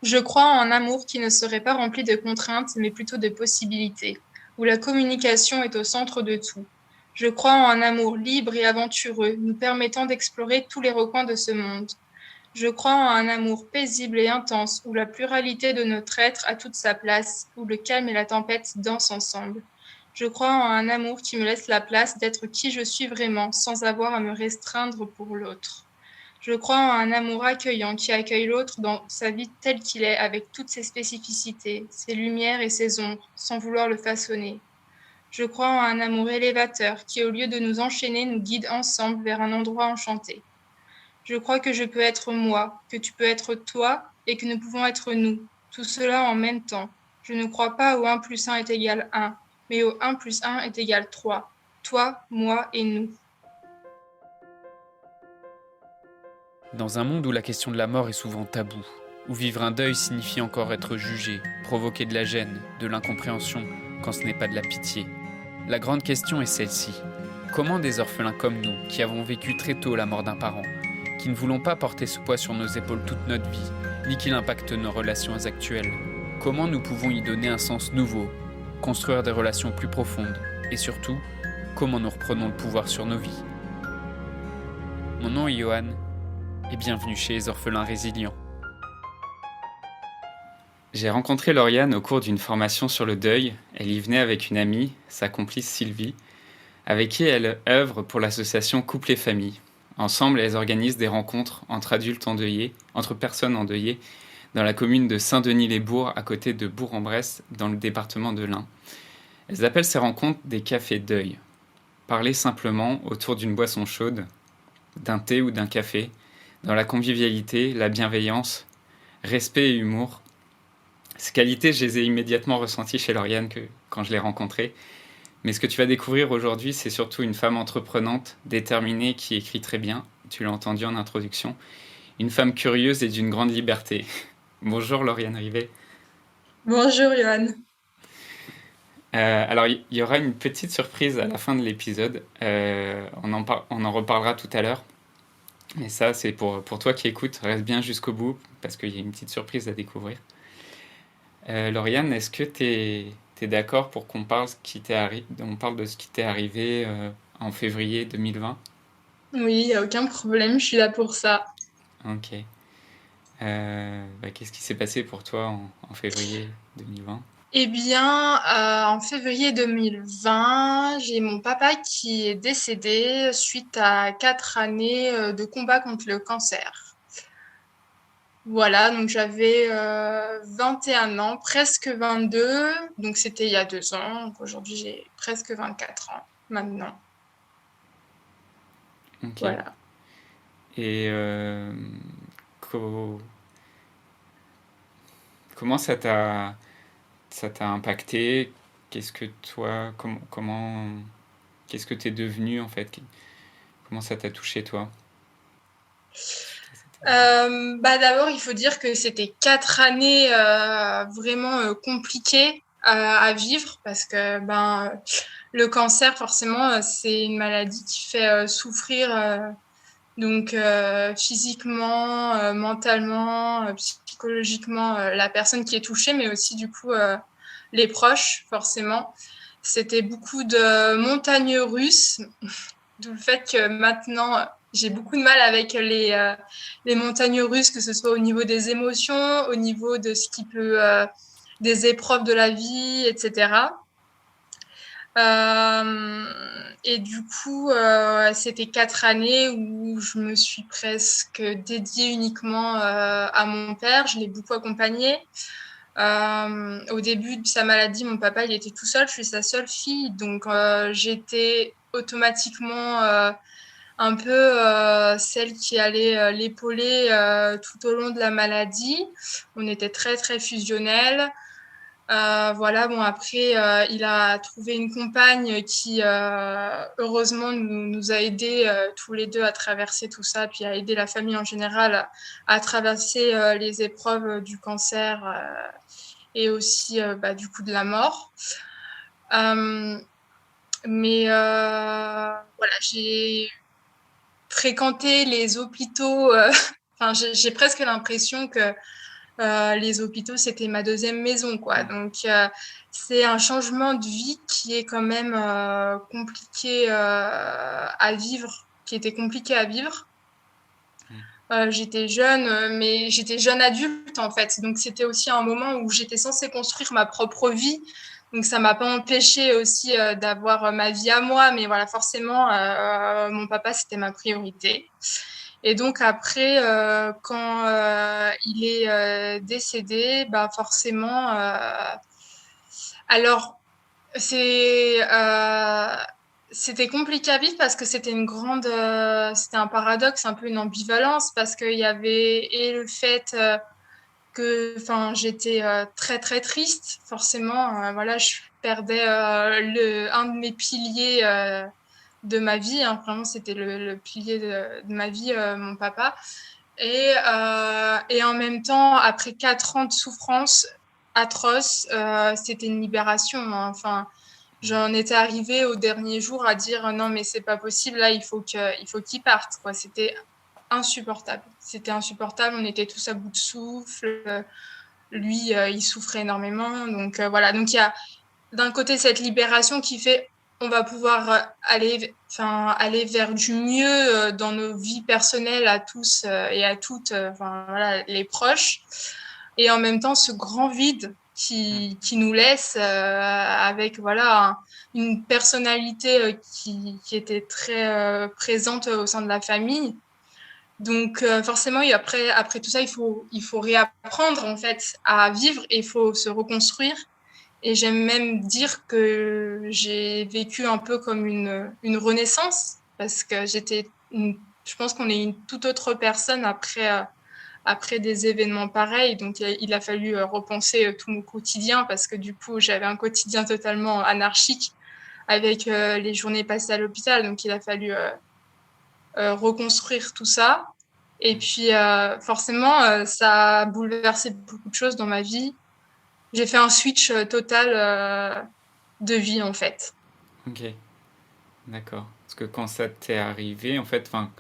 Je crois en un amour qui ne serait pas rempli de contraintes, mais plutôt de possibilités, où la communication est au centre de tout. Je crois en un amour libre et aventureux, nous permettant d'explorer tous les recoins de ce monde. Je crois en un amour paisible et intense, où la pluralité de notre être a toute sa place, où le calme et la tempête dansent ensemble. Je crois en un amour qui me laisse la place d'être qui je suis vraiment, sans avoir à me restreindre pour l'autre. Je crois en un amour accueillant qui accueille l'autre dans sa vie tel qu'il est, avec toutes ses spécificités, ses lumières et ses ombres, sans vouloir le façonner. Je crois en un amour élévateur qui, au lieu de nous enchaîner, nous guide ensemble vers un endroit enchanté. Je crois que je peux être moi, que tu peux être toi et que nous pouvons être nous, tout cela en même temps. Je ne crois pas au 1 plus 1 est égal 1, mais au 1 plus 1 est égal 3. Toi, moi et nous. Dans un monde où la question de la mort est souvent taboue, où vivre un deuil signifie encore être jugé, provoquer de la gêne, de l'incompréhension, quand ce n'est pas de la pitié, la grande question est celle-ci. Comment des orphelins comme nous, qui avons vécu très tôt la mort d'un parent, qui ne voulons pas porter ce poids sur nos épaules toute notre vie, ni qu'il impacte nos relations actuelles, comment nous pouvons y donner un sens nouveau, construire des relations plus profondes, et surtout, comment nous reprenons le pouvoir sur nos vies. Mon nom est Johan, et bienvenue chez les orphelins résilients. J'ai rencontré Lauriane au cours d'une formation sur le deuil. Elle y venait avec une amie, sa complice Sylvie, avec qui elle œuvre pour l'association Couple et Famille. Ensemble, elles organisent des rencontres entre adultes endeuillés, entre personnes endeuillées, dans la commune de Saint-Denis-les-Bourgs, à côté de Bourg-en-Bresse, dans le département de l'Ain. Elles appellent ces rencontres des cafés deuil. Parler simplement autour d'une boisson chaude, d'un thé ou d'un café, dans la convivialité, la bienveillance, respect et humour. Ces qualités, je les ai immédiatement ressenties chez Lauriane quand je l'ai rencontrée. Mais ce que tu vas découvrir aujourd'hui, c'est surtout une femme entreprenante, déterminée, qui écrit très bien. Tu l'as entendu en introduction. Une femme curieuse et d'une grande liberté. Bonjour Lauriane Rivet. Bonjour Johan. Alors, il y aura une petite surprise à la fin de l'épisode. On en reparlera tout à l'heure. Mais ça, c'est pour toi qui écoutes. Reste bien jusqu'au bout parce qu'il y a une petite surprise à découvrir. Lauriane, est-ce que tu es d'accord pour qu'on parle, on parle de ce qui t'est arrivé en février 2020? Oui, il n'y a aucun problème, je suis là pour ça. Ok. Qu'est-ce qui s'est passé pour toi en février 2020? Eh bien, en février 2020, j'ai mon papa qui est décédé suite à 4 années de combat contre le cancer. Voilà, donc j'avais 21 ans, presque 22, donc c'était il y a 2 ans. Donc aujourd'hui, j'ai presque 24 ans maintenant. Ok. Voilà. Et co- comment ça t'a impacté? Qu'est-ce que toi, qu'est-ce que t'es devenu en fait? Comment ça t'a touché toi? D'abord, il faut dire que c'était 4 années vraiment compliquées à vivre parce que le cancer, forcément, c'est une maladie qui fait souffrir donc physiquement, mentalement, psychologiquement la personne qui est touchée, mais aussi du coup les proches, forcément. C'était beaucoup de montagnes russes, d'où le fait que maintenant j'ai beaucoup de mal avec les montagnes russes, que ce soit au niveau des émotions, au niveau de ce qui peut des épreuves de la vie, etc. Et du coup, c'était 4 années où je me suis presque dédiée uniquement à mon père. Je l'ai beaucoup accompagné. Au début de sa maladie, mon papa, il était tout seul. Je suis sa seule fille. Donc, j'étais automatiquement un peu celle qui allait l'épauler tout au long de la maladie. On était très, très fusionnels. Voilà, bon, après, il a trouvé une compagne qui, heureusement, nous a aidés tous les deux à traverser tout ça, puis à aider la famille en général à traverser les épreuves du cancer et aussi, du coup, de la mort. Euh, mais voilà, j'ai fréquenté les hôpitaux. Enfin, j'ai presque l'impression que les hôpitaux, c'était ma deuxième maison, quoi. Donc, c'est un changement de vie qui est quand même compliqué à vivre, qui était compliqué à vivre. J'étais jeune, mais j'étais jeune adulte en fait. Donc c'était aussi un moment où j'étais censée construire ma propre vie. Donc ça m'a pas empêché aussi d'avoir ma vie à moi, mais voilà, forcément, mon papa c'était ma priorité. Et donc après, quand il est décédé, bah forcément, alors c'est c'était compliqué à vivre parce que c'était une grande, c'était un paradoxe, un peu une ambivalence parce qu'il y avait et le fait que, enfin, j'étais très très triste, forcément, voilà, je perdais un de mes piliers de ma vie, hein, vraiment, c'était le pilier de ma vie, mon papa. Et en même temps, après 4 ans de souffrance atroce, c'était une libération, hein. Enfin, j'en étais arrivée au dernier jour à dire non mais c'est pas possible, là il faut qu'il parte, quoi. C'était insupportable. C'était insupportable. On était tous à bout de souffle. Lui, il souffrait énormément. Donc voilà. Donc il y a d'un côté cette libération qui fait on va pouvoir aller vers du mieux dans nos vies personnelles à tous et à toutes, voilà, les proches. Et en même temps, ce grand vide qui nous laisse avec voilà une personnalité qui était très présente au sein de la famille. Donc forcément, après tout ça, il faut réapprendre en fait à vivre et il faut se reconstruire. Et j'aime même dire que j'ai vécu un peu comme une renaissance parce que je pense qu'on est une toute autre personne après des événements pareils. Donc, il a fallu repenser tout mon quotidien parce que du coup, j'avais un quotidien totalement anarchique avec les journées passées à l'hôpital. Donc, il a fallu reconstruire tout ça. Et puis, forcément, ça a bouleversé beaucoup de choses dans ma vie. J'ai fait un switch total de vie, en fait. Ok, d'accord. Parce que quand ça t'est arrivé, en fait, enfin,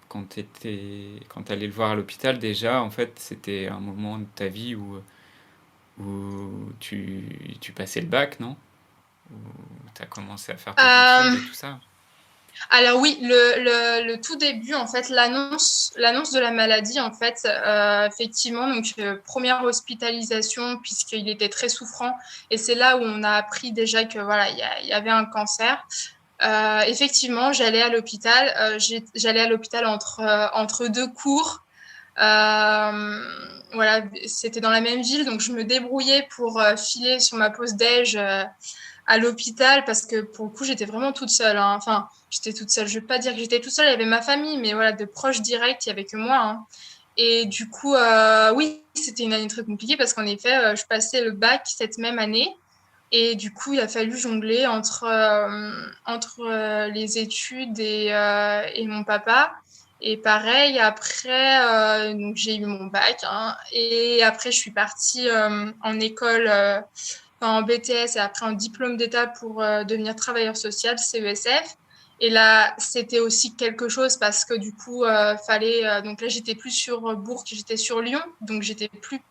quand t'allais le voir à l'hôpital, déjà, en fait, c'était un moment de ta vie où tu passais le bac, non? Où t'as commencé à faire tes études Euh, et tout ça. alors oui, le tout début, en fait, l'annonce de la maladie, en fait, effectivement, donc première hospitalisation puisqu'il était très souffrant, et c'est là où on a appris déjà que voilà, il y avait un cancer. Effectivement, j'allais à l'hôpital. J'allais à l'hôpital entre deux cours. Voilà, c'était dans la même ville, donc je me débrouillais pour filer sur ma pause déj à l'hôpital parce que pour le coup, j'étais vraiment toute seule, hein. Enfin, j'étais toute seule. Je ne veux pas dire que j'étais toute seule, il y avait ma famille, mais voilà, de proches directs, il n'y avait que moi, hein. Et du coup, oui, c'était une année très compliquée parce qu'en effet, je passais le bac cette même année. Et du coup, il a fallu jongler entre les études et mon papa. Et pareil, après, donc j'ai eu mon bac, hein, et après, je suis partie en école, en BTS et après en diplôme d'État pour devenir travailleur social, CESF. Et là, c'était aussi quelque chose parce que du coup, fallait. Donc là, j'étais plus sur Bourg, j'étais sur Lyon, donc j'étais plus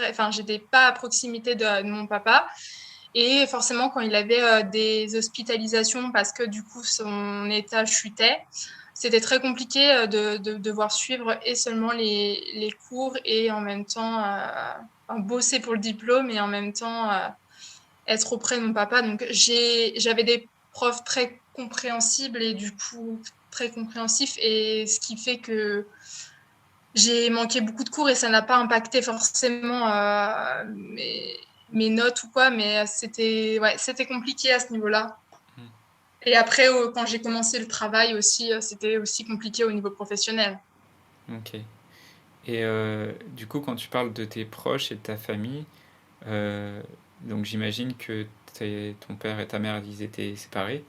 enfin, j'étais pas à proximité de mon papa. Et forcément, quand il avait des hospitalisations parce que du coup son état chutait, c'était très compliqué de devoir suivre et seulement les cours et en même temps bosser pour le diplôme et en même temps être auprès de mon papa. Donc j'avais des profs très compréhensibles et du coup très compréhensifs, et ce qui fait que j'ai manqué beaucoup de cours et ça n'a pas impacté forcément mes notes ou quoi, mais c'était compliqué à ce niveau-là. Et après, quand j'ai commencé le travail aussi, c'était aussi compliqué au niveau professionnel. Ok. Et du coup, quand tu parles de tes proches et de ta famille, euh, donc j'imagine que ton père et ta mère, ils étaient séparés,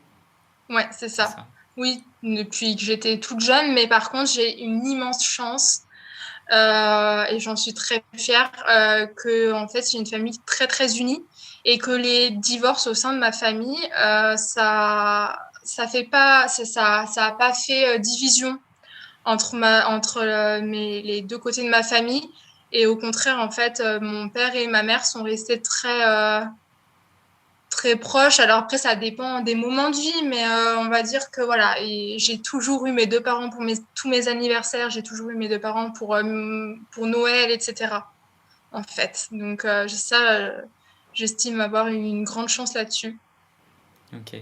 Ouais, c'est c'est ça. ça? Oui, depuis que j'étais toute jeune, mais par contre, j'ai une immense chance et j'en suis très fière que en fait, j'ai une famille très très unie et que les divorces au sein de ma famille, ça fait pas ça a pas fait division entre les deux côtés de ma famille. Et au contraire, en fait, mon père et ma mère sont restés très proches. Alors après, ça dépend des moments de vie, mais on va dire que voilà, et j'ai toujours eu mes deux parents pour tous mes anniversaires, j'ai toujours eu mes deux parents pour Noël, etc. En fait. Donc j'estime avoir eu une grande chance là-dessus. Ok.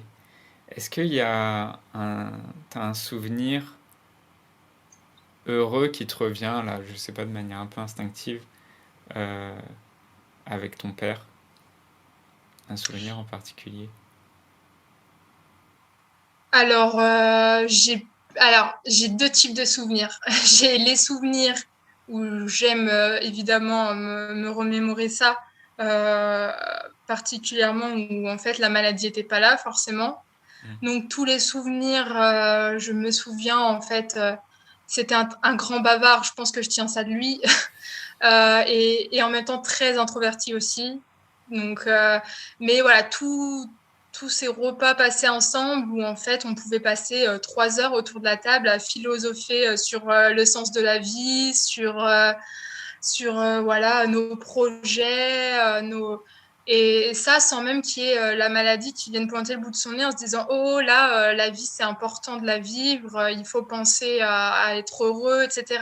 Est-ce qu'il y a t'as un souvenir heureux qui te revient, là, je sais pas, de manière un peu instinctive, euh, avec ton père? Un souvenir en particulier? Alors, j'ai deux types de souvenirs. J'ai les souvenirs où j'aime évidemment me remémorer ça, euh, particulièrement où en fait la maladie n'était pas là forcément. Mm. Donc tous les souvenirs, je me souviens en fait, c'était un grand bavard. Je pense que je tiens ça de lui. Et en même temps très introverti aussi. Donc, mais voilà, tous ces repas passés ensemble où en fait on pouvait passer 3 heures autour de la table à philosopher sur le sens de la vie, sur voilà, nos projets, et ça sans même qu'il y ait la maladie qui vienne pointer le bout de son nez en se disant oh là, la vie c'est important de la vivre, il faut penser à être heureux, etc.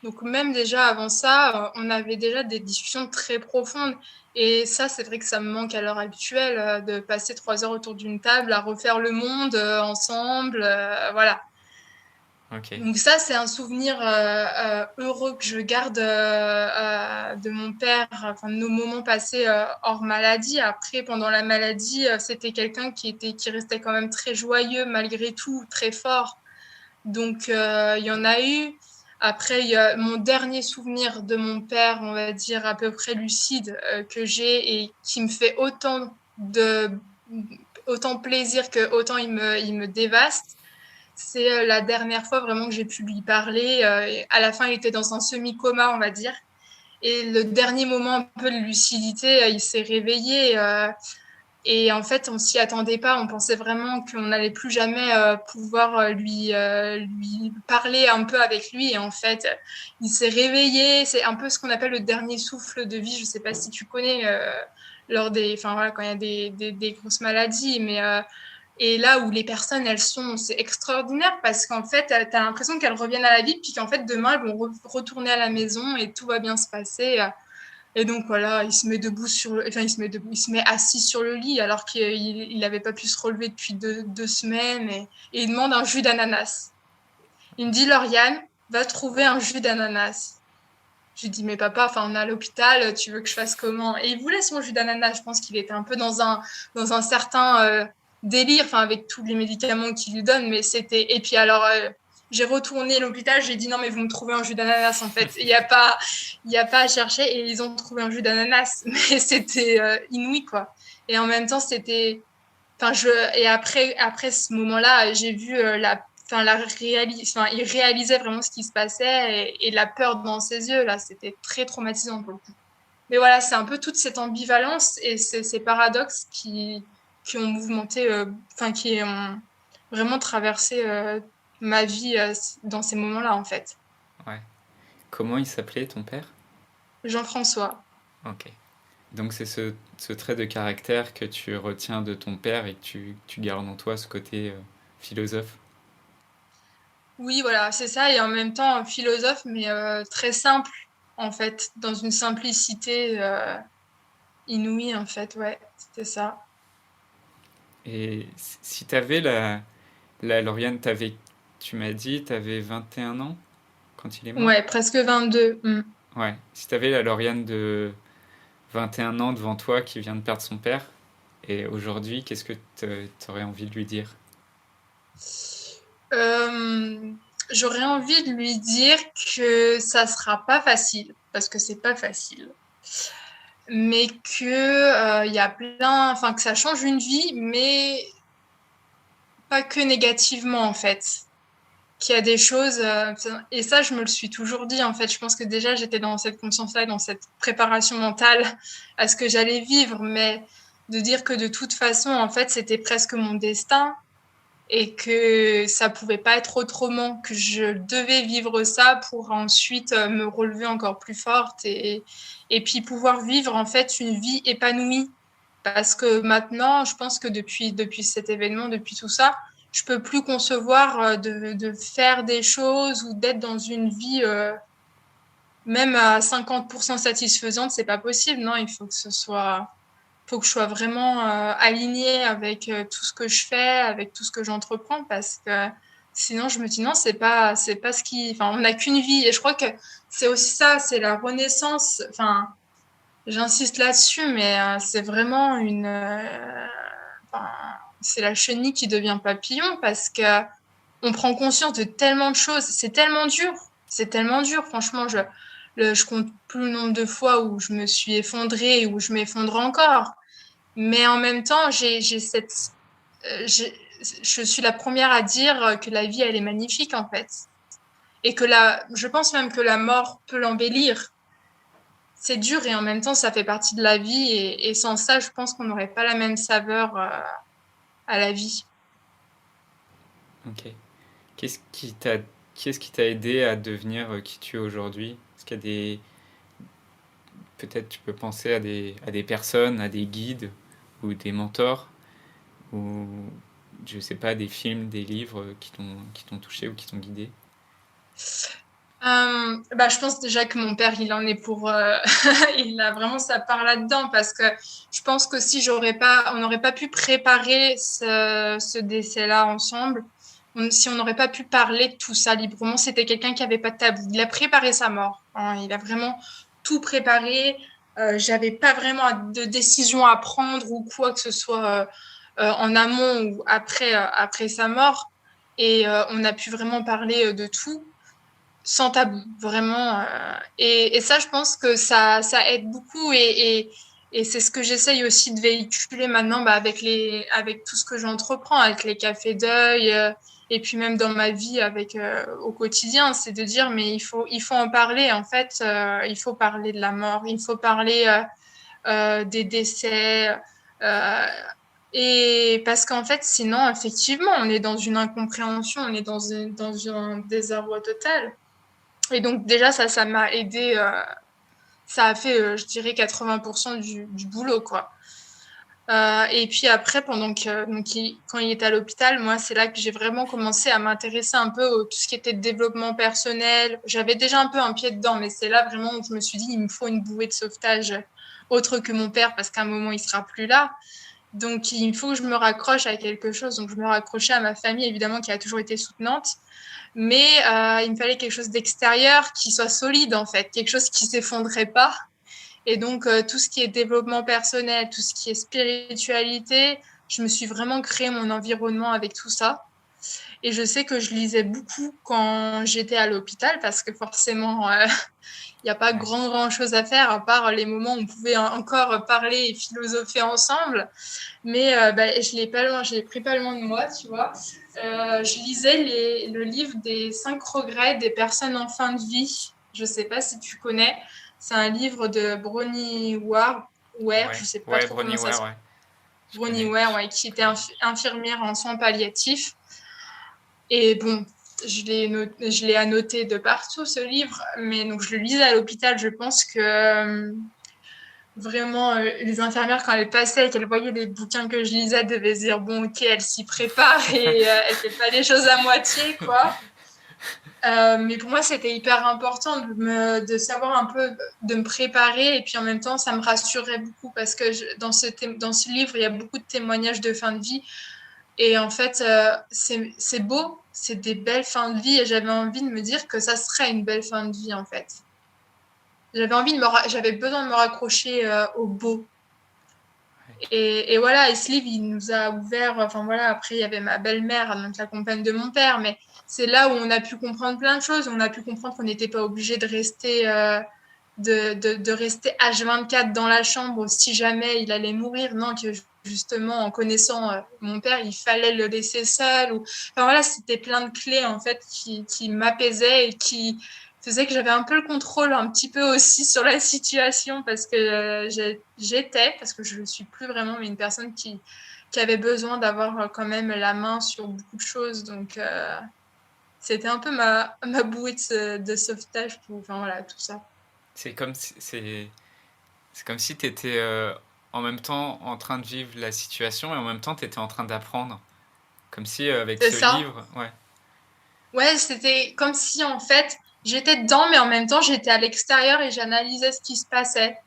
Donc même déjà avant ça, on avait déjà des discussions très profondes. Et ça, c'est vrai que ça me manque à l'heure actuelle, de passer 3 heures autour d'une table à refaire le monde ensemble. Voilà. Ok. Donc ça, c'est un souvenir heureux que je garde de mon père, enfin de nos moments passés hors maladie. Après, pendant la maladie, c'était quelqu'un qui restait quand même très joyeux malgré tout, très fort. Donc il y en a eu. Après, il y a mon dernier souvenir de mon père, on va dire à peu près lucide, que j'ai et qui me fait autant plaisir que autant il me dévaste. C'est la dernière fois vraiment que j'ai pu lui parler. À la fin, il était dans un semi-coma, on va dire. Et le dernier moment un peu de lucidité, il s'est réveillé. Et en fait, on s'y attendait pas. On pensait vraiment qu'on n'allait plus jamais pouvoir lui parler un peu avec lui. Et en fait, il s'est réveillé. C'est un peu ce qu'on appelle le dernier souffle de vie. Je sais pas si tu connais enfin voilà, quand il y a des grosses maladies, mais et là où les personnes, c'est extraordinaire parce qu'en fait, tu as l'impression qu'elles reviennent à la vie, puis qu'en fait, demain, elles vont retourner à la maison et tout va bien se passer. Et donc voilà, il se met debout enfin il se met assis sur le lit alors qu'il n'avait pas pu se relever depuis 2 semaines et il demande un jus d'ananas. Il me dit Lauriane, va trouver un jus d'ananas. Je lui dis mais papa, enfin on est à l'hôpital, tu veux que je fasse comment? Et il voulait son jus d'ananas. Je pense qu'il était un peu dans un certain délire, enfin avec tous les médicaments qu'il lui donne, mais c'était. Et puis alors j'ai retourné à l'hôpital, j'ai dit non mais vous me trouvez un jus d'ananas en fait. Il y a pas à chercher et ils ont trouvé un jus d'ananas, mais c'était inouï quoi. Et en même temps c'était. Enfin et après ce moment-là, j'ai vu il réalisait vraiment ce qui se passait et la peur dans ses yeux là, c'était très traumatisant pour le coup. Mais voilà, c'est un peu toute cette ambivalence et ces paradoxes qui ont mouvementé, enfin qui ont vraiment traversé ma vie dans ces moments-là en fait. Ouais. Comment il s'appelait ton père? Jean-François. Ok. Donc c'est ce trait de caractère que tu retiens de ton père et que tu gardes en toi, ce côté philosophe. Oui, voilà, c'est ça et en même temps philosophe mais très simple en fait, dans une simplicité inouïe en fait, ouais, c'était ça. Et si t'avais la Lauriane, tu m'as dit, t'avais 21 ans quand il est mort? Ouais, presque 22. Ouais. Si t'avais la Lauriane de 21 ans devant toi qui vient de perdre son père, et aujourd'hui, qu'est-ce que t'aurais envie de lui dire? Euh, J'aurais envie de lui dire que ça sera pas facile, parce que c'est pas facile, mais que il y a enfin que ça change une vie, mais pas que négativement en fait. Qu'il y a des choses, et ça je me le suis toujours dit en fait. Je pense que déjà j'étais dans cette conscience-là, dans cette préparation mentale à ce que j'allais vivre, mais de dire que de toute façon en fait c'était presque mon destin. et que ça pouvait pas être autrement, que je devais vivre ça pour ensuite me relever encore plus forte et puis pouvoir vivre en fait une vie épanouie. Parce que maintenant, je pense que depuis cet événement, depuis tout ça, je peux plus concevoir de faire des choses ou d'être dans une vie même à 50% satisfaisante, c'est pas possible. Non, il faut que faut que je sois vraiment alignée avec tout ce que je fais, avec tout ce que j'entreprends, parce que sinon je me dis non, c'est pas ce qui, enfin, on n'a qu'une vie, et je crois que c'est aussi ça, c'est la renaissance. Enfin, j'insiste là-dessus, mais c'est vraiment enfin, c'est la chenille qui devient papillon, parce que on prend conscience de tellement de choses. C'est tellement dur. Franchement, je compte plus le nombre de fois où je me suis effondrée et où je m'effondre encore. Mais en même temps, je suis la première à dire que la vie, elle est magnifique, en fait. Et je pense même que la mort peut l'embellir. C'est dur et en même temps, ça fait partie de la vie. Et sans ça, je pense qu'on n'aurait pas la même saveur à la vie. Ok. Qu'est-ce qui t'a, qu'est-ce qui t'a aidé à devenir qui tu es aujourd'hui? Est-ce qu'il y a des, peut-être tu peux penser à des personnes, à des guides ou des mentors ou je sais pas, des films, des livres qui t'ont touché ou qui t'ont guidé? Bah, je pense déjà que mon père, il en est pour, il a vraiment sa part là-dedans parce que je pense que si on n'aurait pas pu préparer ce décès-là ensemble, si on n'aurait pas pu parler de tout ça librement, c'était quelqu'un qui avait pas de tabou. Il a préparé sa mort, hein, il a vraiment tout préparé. J'avais pas vraiment de décision à prendre ou quoi que ce soit en amont ou après sa mort. Et on a pu vraiment parler de tout sans tabou, vraiment. Et ça, je pense que ça aide beaucoup et c'est ce que j'essaye aussi de véhiculer maintenant bah, avec tout ce que j'entreprends, avec les cafés deuil et puis même dans ma vie au quotidien, c'est de dire mais il faut en parler en fait, il faut parler de la mort, il faut parler des décès. Euh, et parce qu'en fait, sinon, effectivement, on est dans une incompréhension, on est dans un désarroi total. Et donc déjà, ça m'a aidé, ça a fait, je dirais, 80% du boulot, quoi. Et puis après, quand il était à l'hôpital, moi, c'est là que j'ai vraiment commencé à m'intéresser un peu à tout ce qui était développement personnel. J'avais déjà un peu un pied dedans, mais c'est là vraiment où je me suis dit, il me faut une bouée de sauvetage autre que mon père, parce qu'à un moment, il sera plus là. Donc, il faut que je me raccroche à quelque chose. Donc, je me raccrochais à ma famille, évidemment, qui a toujours été soutenante. Mais il me fallait quelque chose d'extérieur qui soit solide, en fait, quelque chose qui s'effondrait pas. Et donc, tout ce qui est développement personnel, tout ce qui est spiritualité, je me suis vraiment créé mon environnement avec tout ça. Et je sais que je lisais beaucoup quand j'étais à l'hôpital parce que forcément, il n'y a pas Ouais. grand chose à faire à part les moments où on pouvait encore parler et philosopher ensemble. Mais bah, je l'ai pris pas loin de moi, tu vois. Je lisais le livre des 5 regrets des personnes en fin de vie. Je sais pas si tu connais. C'est un livre de Bronnie Ware, je Ouais, sais pas ouais, trop comment Bronnie ça Ware, se ouais, je Bronnie connais. Ware, ouais, qui était infirmière en soins palliatifs. Et bon, je l'ai annoté de partout ce livre, mais donc je le lisais à l'hôpital. Je pense que vraiment, les infirmières, quand elles passaient et qu'elles voyaient les bouquins que je lisais, elles devaient se dire, bon, ok, elle s'y prépare et elle fait pas les choses à moitié, quoi. Mais pour moi, c'était hyper important de savoir un peu, de me préparer et puis en même temps, ça me rassurait beaucoup parce que dans ce livre, il y a beaucoup de témoignages de fin de vie et en fait, c'est beau, c'est des belles fins de vie et j'avais envie de me dire que ça serait une belle fin de vie, en fait. J'avais besoin de me raccrocher au beau. Et voilà, et ce livre, il nous a ouvert, enfin voilà, après il y avait ma belle-mère, donc la compagne de mon père, mais c'est là où on a pu comprendre plein de choses, on a pu comprendre qu'on n'était pas obligé de rester, de rester H24 dans la chambre si jamais il allait mourir, non, que justement en connaissant mon père, il fallait le laisser seul, enfin voilà, c'était plein de clés en fait qui m'apaisaient et qui faisait que j'avais un peu le contrôle un petit peu aussi sur la situation parce que j'étais, parce que je ne suis plus vraiment, mais une personne qui qui avait besoin d'avoir quand même la main sur beaucoup de choses. Donc, c'était un peu ma bouée de sauvetage pour, enfin voilà, tout ça. C'est comme si, c'est comme si tu étais en même temps en train de vivre la situation et en même temps tu étais en train d'apprendre. Comme si avec C'est ce ça. livre, ouais. Ouais, c'était comme si en fait j'étais dedans, mais en même temps j'étais à l'extérieur et j'analysais ce qui se passait.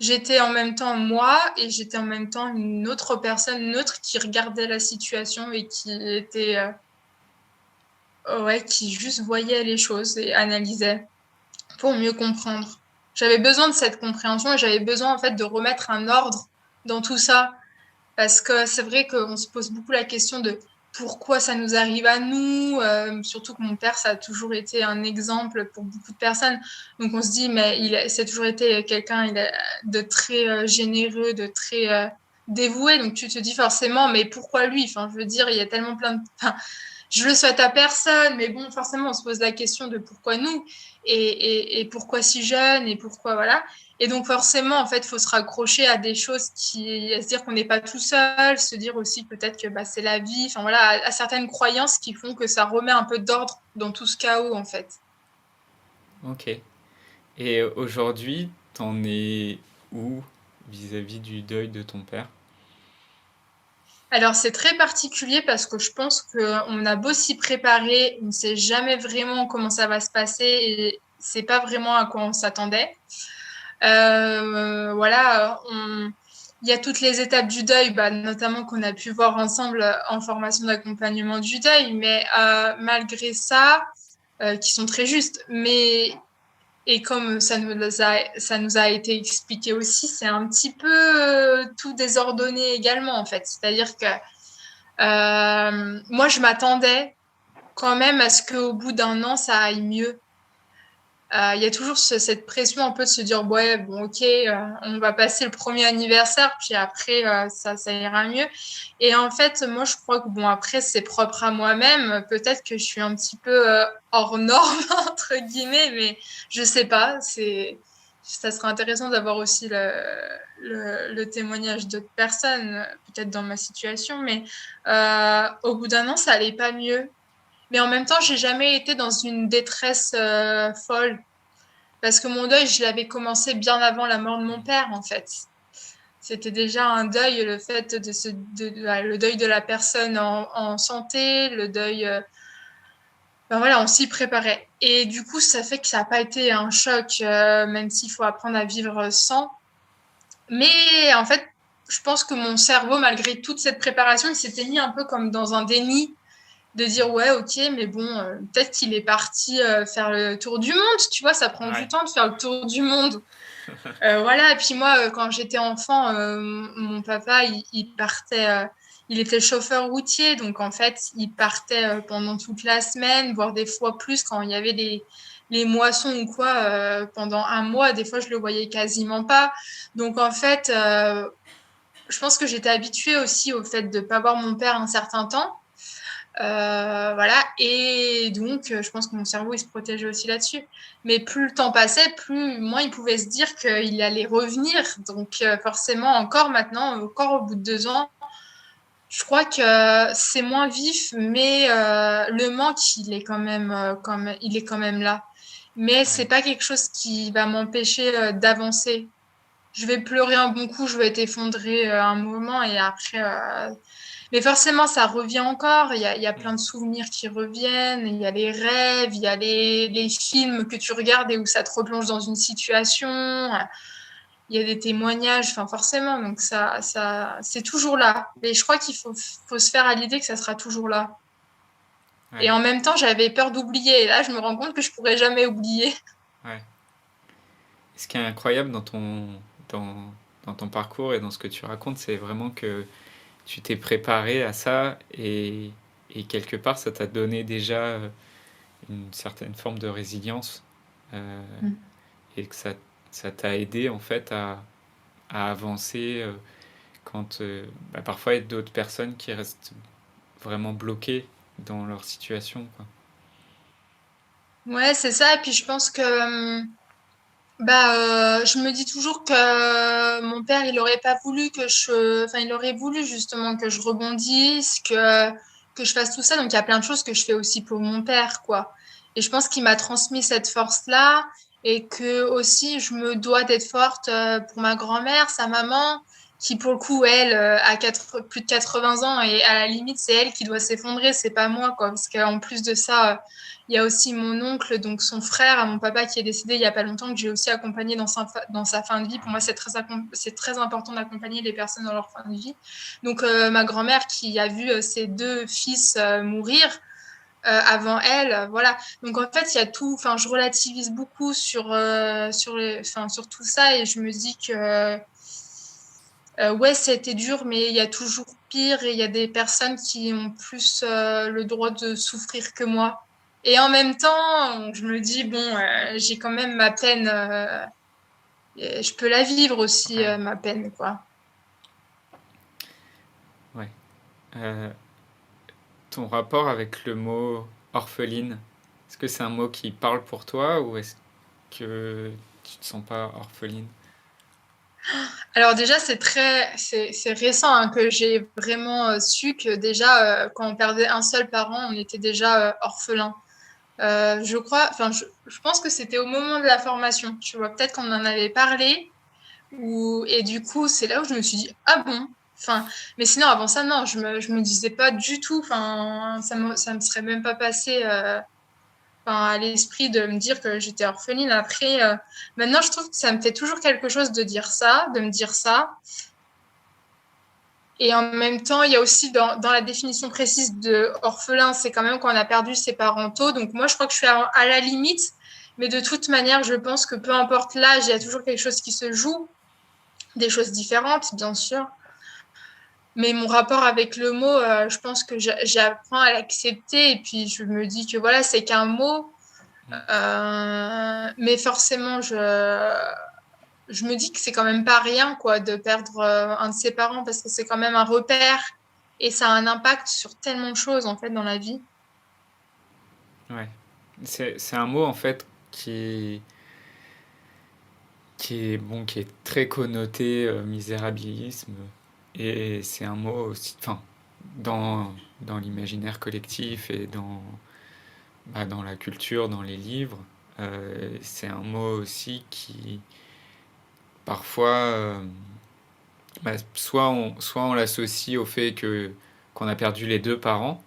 J'étais en même temps moi et j'étais en même temps une autre personne, une autre qui regardait la situation et qui était, ouais, qui juste voyait les choses et analysait pour mieux comprendre. J'avais besoin de cette compréhension et j'avais besoin en fait de remettre un ordre dans tout ça. Parce que c'est vrai qu'on se pose beaucoup la question de pourquoi ça nous arrive à nous, surtout que mon père, ça a toujours été un exemple pour beaucoup de personnes. Donc on se dit, mais c'est toujours été quelqu'un de très généreux, de très dévoué. Donc tu te dis forcément, mais pourquoi lui? Enfin, je veux dire, il y a tellement plein de... Enfin, je le souhaite à personne, mais bon, forcément, on se pose la question de pourquoi nous et pourquoi si jeune et pourquoi voilà. Et donc forcément, en fait, il faut se raccrocher à des choses à se dire qu'on n'est pas tout seul, se dire aussi peut-être que bah, c'est la vie, enfin voilà, à certaines croyances qui font que ça remet un peu d'ordre dans tout ce chaos en fait. Ok. Et aujourd'hui, t'en es où vis-à-vis du deuil de ton père? Alors c'est très particulier parce que je pense qu'on a beau s'y préparer, on ne sait jamais vraiment comment ça va se passer et c'est pas vraiment à quoi on s'attendait. Voilà, il y a toutes les étapes du deuil, bah, notamment qu'on a pu voir ensemble en formation d'accompagnement du deuil, mais malgré ça, qui sont très justes, mais et comme ça nous a été expliqué aussi, c'est un petit peu tout désordonné également en fait. C'est-à-dire que moi, je m'attendais quand même à ce qu'au bout d'un an, ça aille mieux. Il y a toujours cette pression un peu de se dire, ouais, bon, ok, on va passer le premier anniversaire, puis après, ça ira mieux. Et en fait, moi, je crois que, bon, après, c'est propre à moi-même. Peut-être que je suis un petit peu hors norme, entre guillemets, mais je sais pas. Ça serait intéressant d'avoir aussi le témoignage d'autres personnes, peut-être dans ma situation, mais au bout d'un an, ça allait pas mieux. Mais en même temps, j'ai jamais été dans une détresse folle parce que mon deuil, je l'avais commencé bien avant la mort de mon père, en fait. C'était déjà un deuil, le fait le deuil de la personne en santé, le deuil. Ben voilà, on s'y préparait. Et du coup, ça fait que ça n'a pas été un choc, même s'il faut apprendre à vivre sans. Mais en fait, je pense que mon cerveau, malgré toute cette préparation, il s'était mis un peu comme dans un déni de dire ouais ok mais bon peut-être qu'il est parti faire le tour du monde, tu vois, ça prend du Ouais. temps de faire le tour du monde. Voilà, et puis moi quand j'étais enfant, mon papa il partait, il était chauffeur routier, donc en fait il partait pendant toute la semaine, voire des fois plus quand il y avait les moissons ou quoi, pendant un mois, des fois je le voyais quasiment pas. Donc en fait je pense que j'étais habituée aussi au fait de pas voir mon père un certain temps. Voilà, et donc je pense que mon cerveau il se protégeait aussi là-dessus. Mais plus le temps passait, plus moins il pouvait se dire qu'il allait revenir. Donc forcément, encore maintenant, encore au bout de 2 ans, je crois que c'est moins vif, mais le manque il est quand même là. Mais Ouais. c'est pas quelque chose qui va m'empêcher d'avancer. Je vais pleurer un bon coup, je vais être effondrée un moment et après mais forcément, ça revient encore. Il y a plein de souvenirs qui reviennent. Il y a les rêves, il y a les films que tu regardes et où ça te replonge dans une situation. Il y a des témoignages, enfin forcément. Donc c'est toujours là. Mais je crois faut se faire à l'idée que ça sera toujours là. Et Ouais. en même temps, j'avais peur d'oublier. Et là, je me rends compte que je pourrais jamais oublier. Ouais. Ce qui est incroyable dans, dans ton parcours et dans ce que tu racontes, c'est vraiment que tu t'es préparé à ça et quelque part ça t'a donné déjà une certaine forme de résilience euh, Mm. et que ça t'a aidé en fait à avancer quand bah, parfois il y a d'autres personnes qui restent vraiment bloquées dans leur situation, quoi. Ouais, c'est ça. Et puis je pense que Je me dis toujours que mon père, il aurait pas voulu enfin, il aurait voulu justement que je rebondisse, que je fasse tout ça. Donc, il y a plein de choses que je fais aussi pour mon père, quoi. Et je pense qu'il m'a transmis cette force-là et que aussi, je me dois d'être forte pour ma grand-mère, sa maman, qui pour le coup, elle, plus de 80 ans et à la limite, c'est elle qui doit s'effondrer, c'est pas moi, quoi. Parce qu'en plus de ça, il y a aussi mon oncle, donc son frère, à mon papa, qui est décédé il y a pas longtemps, que j'ai aussi accompagné dans sa fin de vie. Pour moi, c'est très important d'accompagner les personnes dans leur fin de vie. Donc, ma grand-mère qui a vu ses deux fils mourir avant elle, voilà. Donc, en fait, il y a tout. Enfin, je relativise beaucoup sur tout ça et je me dis que ouais, c'était dur, mais il y a toujours pire et il y a des personnes qui ont plus le droit de souffrir que moi. Et en même temps, je me dis, bon, j'ai quand même ma peine, et je peux la vivre aussi, Ouais, ma peine, quoi. ouais. Euh, Ton rapport avec le mot orpheline, est-ce que c'est un mot qui parle pour toi ou est-ce que tu te sens pas orpheline? Alors déjà, c'est récent hein, que j'ai vraiment su que déjà, quand on perdait un seul parent, on était déjà orphelin. Je crois, enfin, je pense que c'était au moment de la formation. Tu vois, peut-être qu'on en avait parlé. Et du coup, c'est là où je me suis dit, ah bon? Enfin, mais sinon, avant ça, non, je me disais pas du tout, enfin, ça me serait même pas passé enfin, à l'esprit de me dire que j'étais orpheline. Après, maintenant, je trouve que ça me fait toujours quelque chose de dire ça, de me dire ça. Et en même temps, il y a aussi dans la définition précise de orphelin, c'est quand même quand on a perdu ses parents tôt. Donc moi, je crois que je suis à la limite. Mais de toute manière, je pense que peu importe l'âge, il y a toujours quelque chose qui se joue, des choses différentes, bien sûr. Mais mon rapport avec le mot, je pense que j'apprends à l'accepter et puis je me dis que voilà, c'est qu'un mot. Mais forcément, je me dis que c'est quand même pas rien quoi de perdre un de ses parents parce que c'est quand même un repère et ça a un impact sur tellement de choses en fait dans la vie. Ouais. C'est un mot en fait qui est très connoté misérabilisme et c'est un mot aussi, enfin, dans l'imaginaire collectif et dans la culture, dans les livres, c'est un mot aussi qui parfois soit on l'associe au fait que qu'on a perdu les deux parents.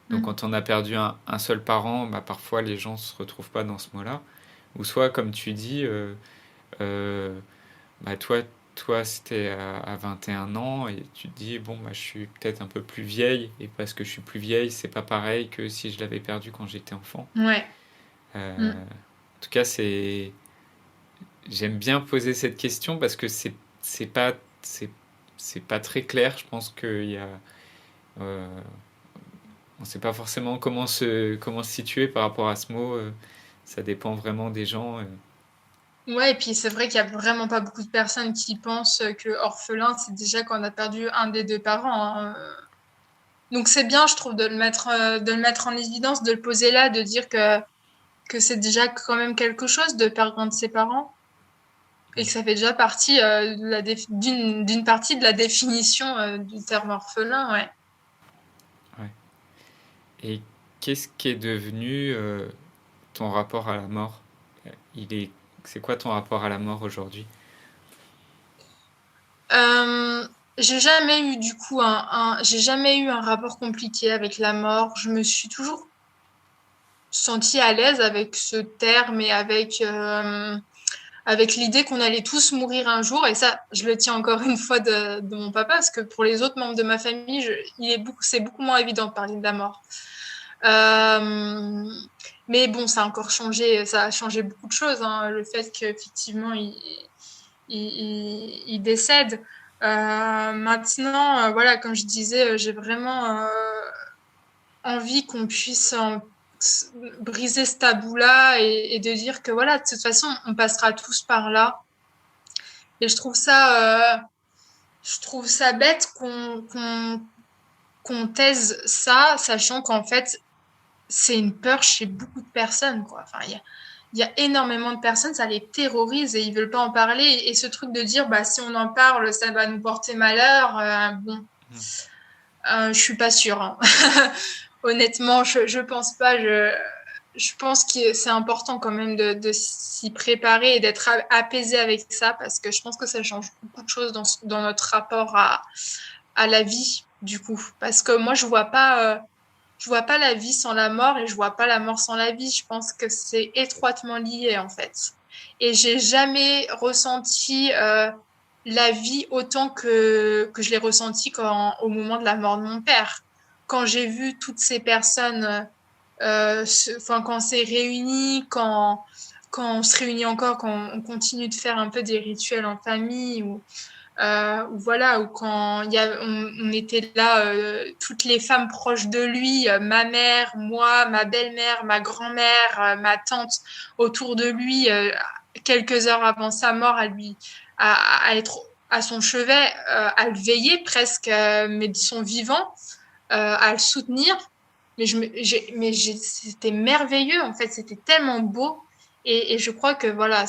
Donc Mm. quand on a perdu un seul parent, bah, parfois les gens se retrouvent pas dans ce mot-là. Ou soit comme tu dis, euh, bah, toi c'était à 21 ans et tu te dis, bon, bah, je suis peut-être un peu plus vieille et parce que je suis plus vieille, c'est pas pareil que si je l'avais perdu quand j'étais enfant. Ouais. Mm. En tout cas, j'aime bien poser cette question parce que c'est pas, c'est, c'est pas très clair. Je pense qu'il y a, euh, on ne sait pas forcément comment se situer par rapport à ce mot. Ça dépend vraiment des gens. Ouais, et puis c'est vrai qu'il y a vraiment pas beaucoup de personnes qui pensent que orphelin, c'est déjà quand on a perdu un des deux parents, hein. Donc c'est bien, je trouve, de le mettre en évidence, de le poser là, de dire que c'est déjà quand même quelque chose de perdre un de ses parents et que ça fait déjà partie d'une partie de la définition du terme orphelin, ouais. Ouais. Et qu'est-ce qui est devenu ton rapport à la mort? Il est, c'est quoi ton rapport à la mort aujourd'hui? Euh, j'ai jamais eu du coup j'ai jamais eu un rapport compliqué avec la mort. Je me suis toujours sentie à l'aise avec ce terme et avec l'idée qu'on allait tous mourir un jour. Et ça, je le tiens encore une fois de mon papa, parce que pour les autres membres de ma famille, c'est beaucoup moins évident de parler de la mort. Euh, mais bon, ça a changé beaucoup de choses, hein, le fait qu'effectivement, il décède. Maintenant, voilà, comme je disais, j'ai vraiment envie qu'on puisse briser ce tabou-là et de dire que voilà, de toute façon, on passera tous par là. Et je trouve ça bête qu'on taise ça, sachant qu'en fait, c'est une peur chez beaucoup de personnes, quoi. Enfin, il y a énormément de personnes, ça les terrorise et ils veulent pas en parler. Et ce truc de dire, bah, si on en parle, ça va nous porter malheur, je suis pas sûre. Hein. Honnêtement, je pense pas. Je pense que c'est important quand même de s'y préparer et d'être apaisé avec ça parce que je pense que ça change beaucoup de choses dans notre rapport à la vie, du coup. Parce que moi, je vois pas la vie sans la mort et je vois pas la mort sans la vie. Je pense que c'est étroitement lié, en fait. Et j'ai jamais ressenti la vie autant que je l'ai ressenti au moment de la mort de mon père. Quand j'ai vu toutes ces personnes, quand on s'est réunis, quand on se réunit encore, quand on continue de faire un peu des rituels en famille, ou voilà, ou quand on était là, toutes les femmes proches de lui, ma mère, moi, ma belle-mère, ma grand-mère, ma tante, autour de lui, quelques heures avant sa mort, à être à son chevet, à le veiller presque, mais de son vivant, à le soutenir. C'était merveilleux, en fait, c'était tellement beau. Et je crois que voilà,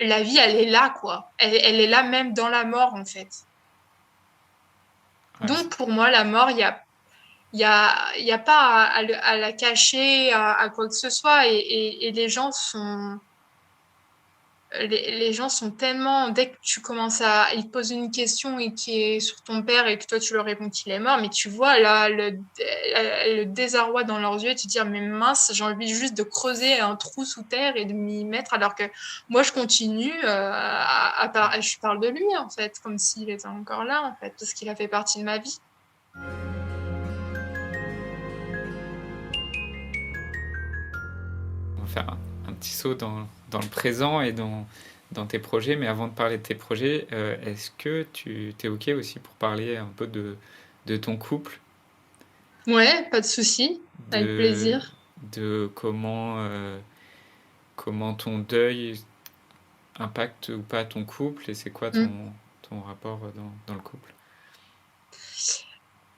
la vie, elle est là, quoi. Elle est là même dans la mort, en fait. Ouais, Donc, pour moi, la mort, il y a pas à la cacher, à quoi que ce soit. Et les gens sont tellement, dès que tu commences ils te posent une question et qui est sur ton père et que toi tu leur réponds qu'il est mort, mais tu vois là le désarroi dans leurs yeux et tu te dis, mais mince, j'ai envie juste de creuser un trou sous terre et de m'y mettre alors que moi je continue je parle de lui en fait, comme s'il était encore là en fait, parce qu'il a fait partie de ma vie. on va faire un petit saut dans le présent et dans tes projets. Mais avant de parler de tes projets, est-ce que tu t'es OK aussi pour parler un peu de ton couple, Ouais, pas de souci, avec de, plaisir. de comment ton deuil impacte ou pas ton couple et c'est quoi Mm. ton rapport dans le couple?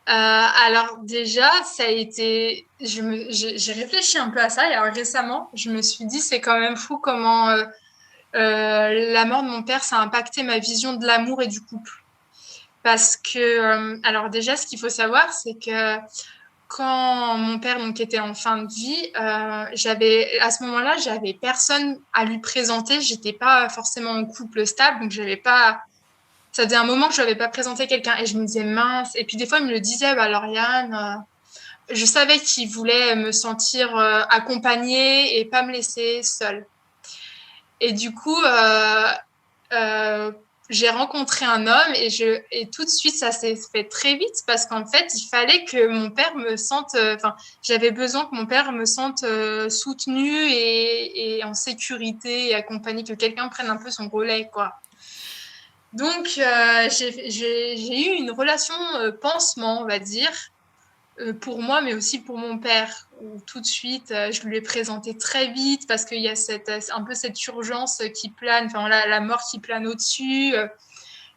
Alors déjà, ça a été, j'ai réfléchi un peu à ça. Et alors récemment, je me suis dit, c'est quand même fou comment la mort de mon père, ça a impacté ma vision de l'amour et du couple. Parce que, alors déjà, ce qu'il faut savoir, c'est que quand mon père donc était en fin de vie, à ce moment-là, j'avais personne à lui présenter. J'étais pas forcément en couple stable, donc j'avais pas. Ça faisait un moment que je n'avais pas présenté quelqu'un et je me disais mince. Et puis des fois, il me le disait, bah Lauriane. Je savais qu'il voulait me sentir accompagnée et pas me laisser seule. Et du coup, euh, j'ai rencontré un homme et tout de suite, ça s'est fait très vite parce qu'en fait, il fallait que mon père me sente, j'avais besoin que mon père me sente soutenu et en sécurité et accompagné, que quelqu'un prenne un peu son relais, quoi. Donc, j'ai eu une relation pansement, on va dire, pour moi, mais aussi pour mon père. Où tout de suite, je lui ai présenté très vite parce qu'il y a un peu cette urgence qui plane, enfin la mort qui plane au-dessus.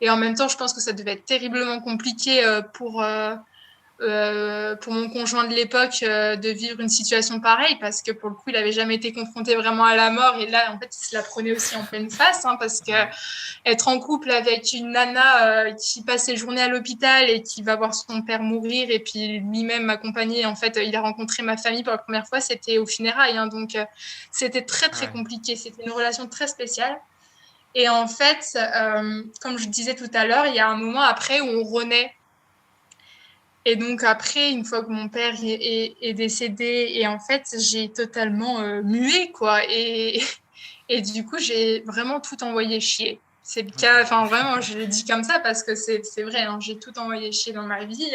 Et en même temps, je pense que ça devait être terriblement compliqué pour mon conjoint de l'époque de vivre une situation pareille parce que pour le coup il avait jamais été confronté vraiment à la mort et là en fait il se la prenait aussi en pleine face hein, parce que être en couple avec une nana qui passe ses journées à l'hôpital et qui va voir son père mourir et puis lui-même m'accompagner en fait il a rencontré ma famille pour la première fois c'était au funérailles hein, donc c'était très très Ouais. compliqué, c'était une relation très spéciale et en fait comme je disais tout à l'heure il y a un moment après où on renaît. Et donc après, une fois que mon père est décédé, et en fait, j'ai totalement mué, quoi. Et du coup, j'ai vraiment tout envoyé chier. C'est le cas, enfin vraiment, je le dis comme ça parce que c'est vrai, hein, j'ai tout envoyé chier dans ma vie.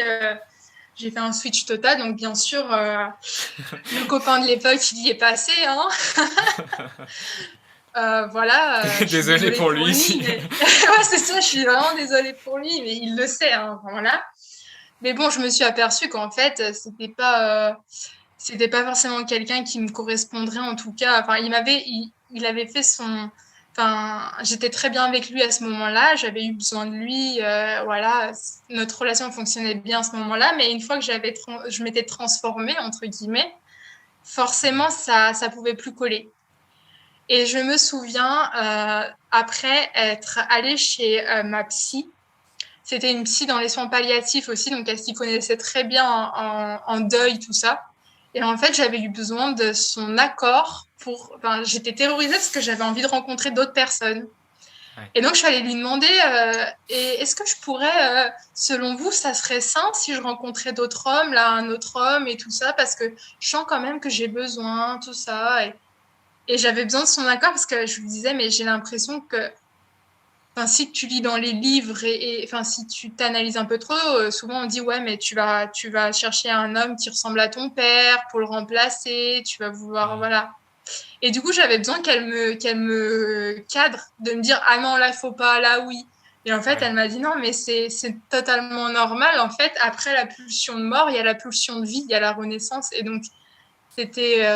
J'ai fait un switch total, donc bien sûr, le copain de l'époque, il y est passé, hein. Voilà, je suis Désolé désolée pour pour lui lui, ici. mais ouais, c'est ça, je suis vraiment désolée pour lui, mais il le sait, hein, voilà. Mais bon, je me suis aperçue qu'en fait, c'était pas forcément quelqu'un qui me correspondrait en tout cas. Enfin, il avait fait enfin, j'étais très bien avec lui à ce moment-là. J'avais eu besoin de lui. Voilà, notre relation fonctionnait bien à ce moment-là. Mais une fois que je m'étais transformée entre guillemets, forcément, ça pouvait plus coller. Et je me souviens, après être allée chez ma psy, c'était une psy dans les soins palliatifs aussi, donc elle s'y connaissait très bien en deuil, tout ça. Et en fait, j'avais eu besoin de son accord pour. Enfin, j'étais terrorisée parce que j'avais envie de rencontrer d'autres personnes. Ouais. Et donc, je suis allée lui demander et est-ce que je pourrais, selon vous, ça serait sain si je rencontrais d'autres hommes, là, un autre homme et tout ça, parce que je sens quand même que j'ai besoin, tout ça. Et j'avais besoin de son accord parce que je lui disais, mais j'ai l'impression que enfin, si tu lis dans les livres enfin, si tu t'analyses un peu trop, souvent on dit ouais, mais tu vas chercher un homme qui ressemble à ton père pour le remplacer, tu vas vouloir, Mm. voilà. Et du coup, j'avais besoin qu'elle me cadre, de me dire ah non, là, il faut pas, là, oui. Et en fait, Ouais. elle m'a dit non, mais c'est totalement normal. En fait, après la pulsion de mort, il y a la pulsion de vie, il y a la renaissance. Et donc, c'était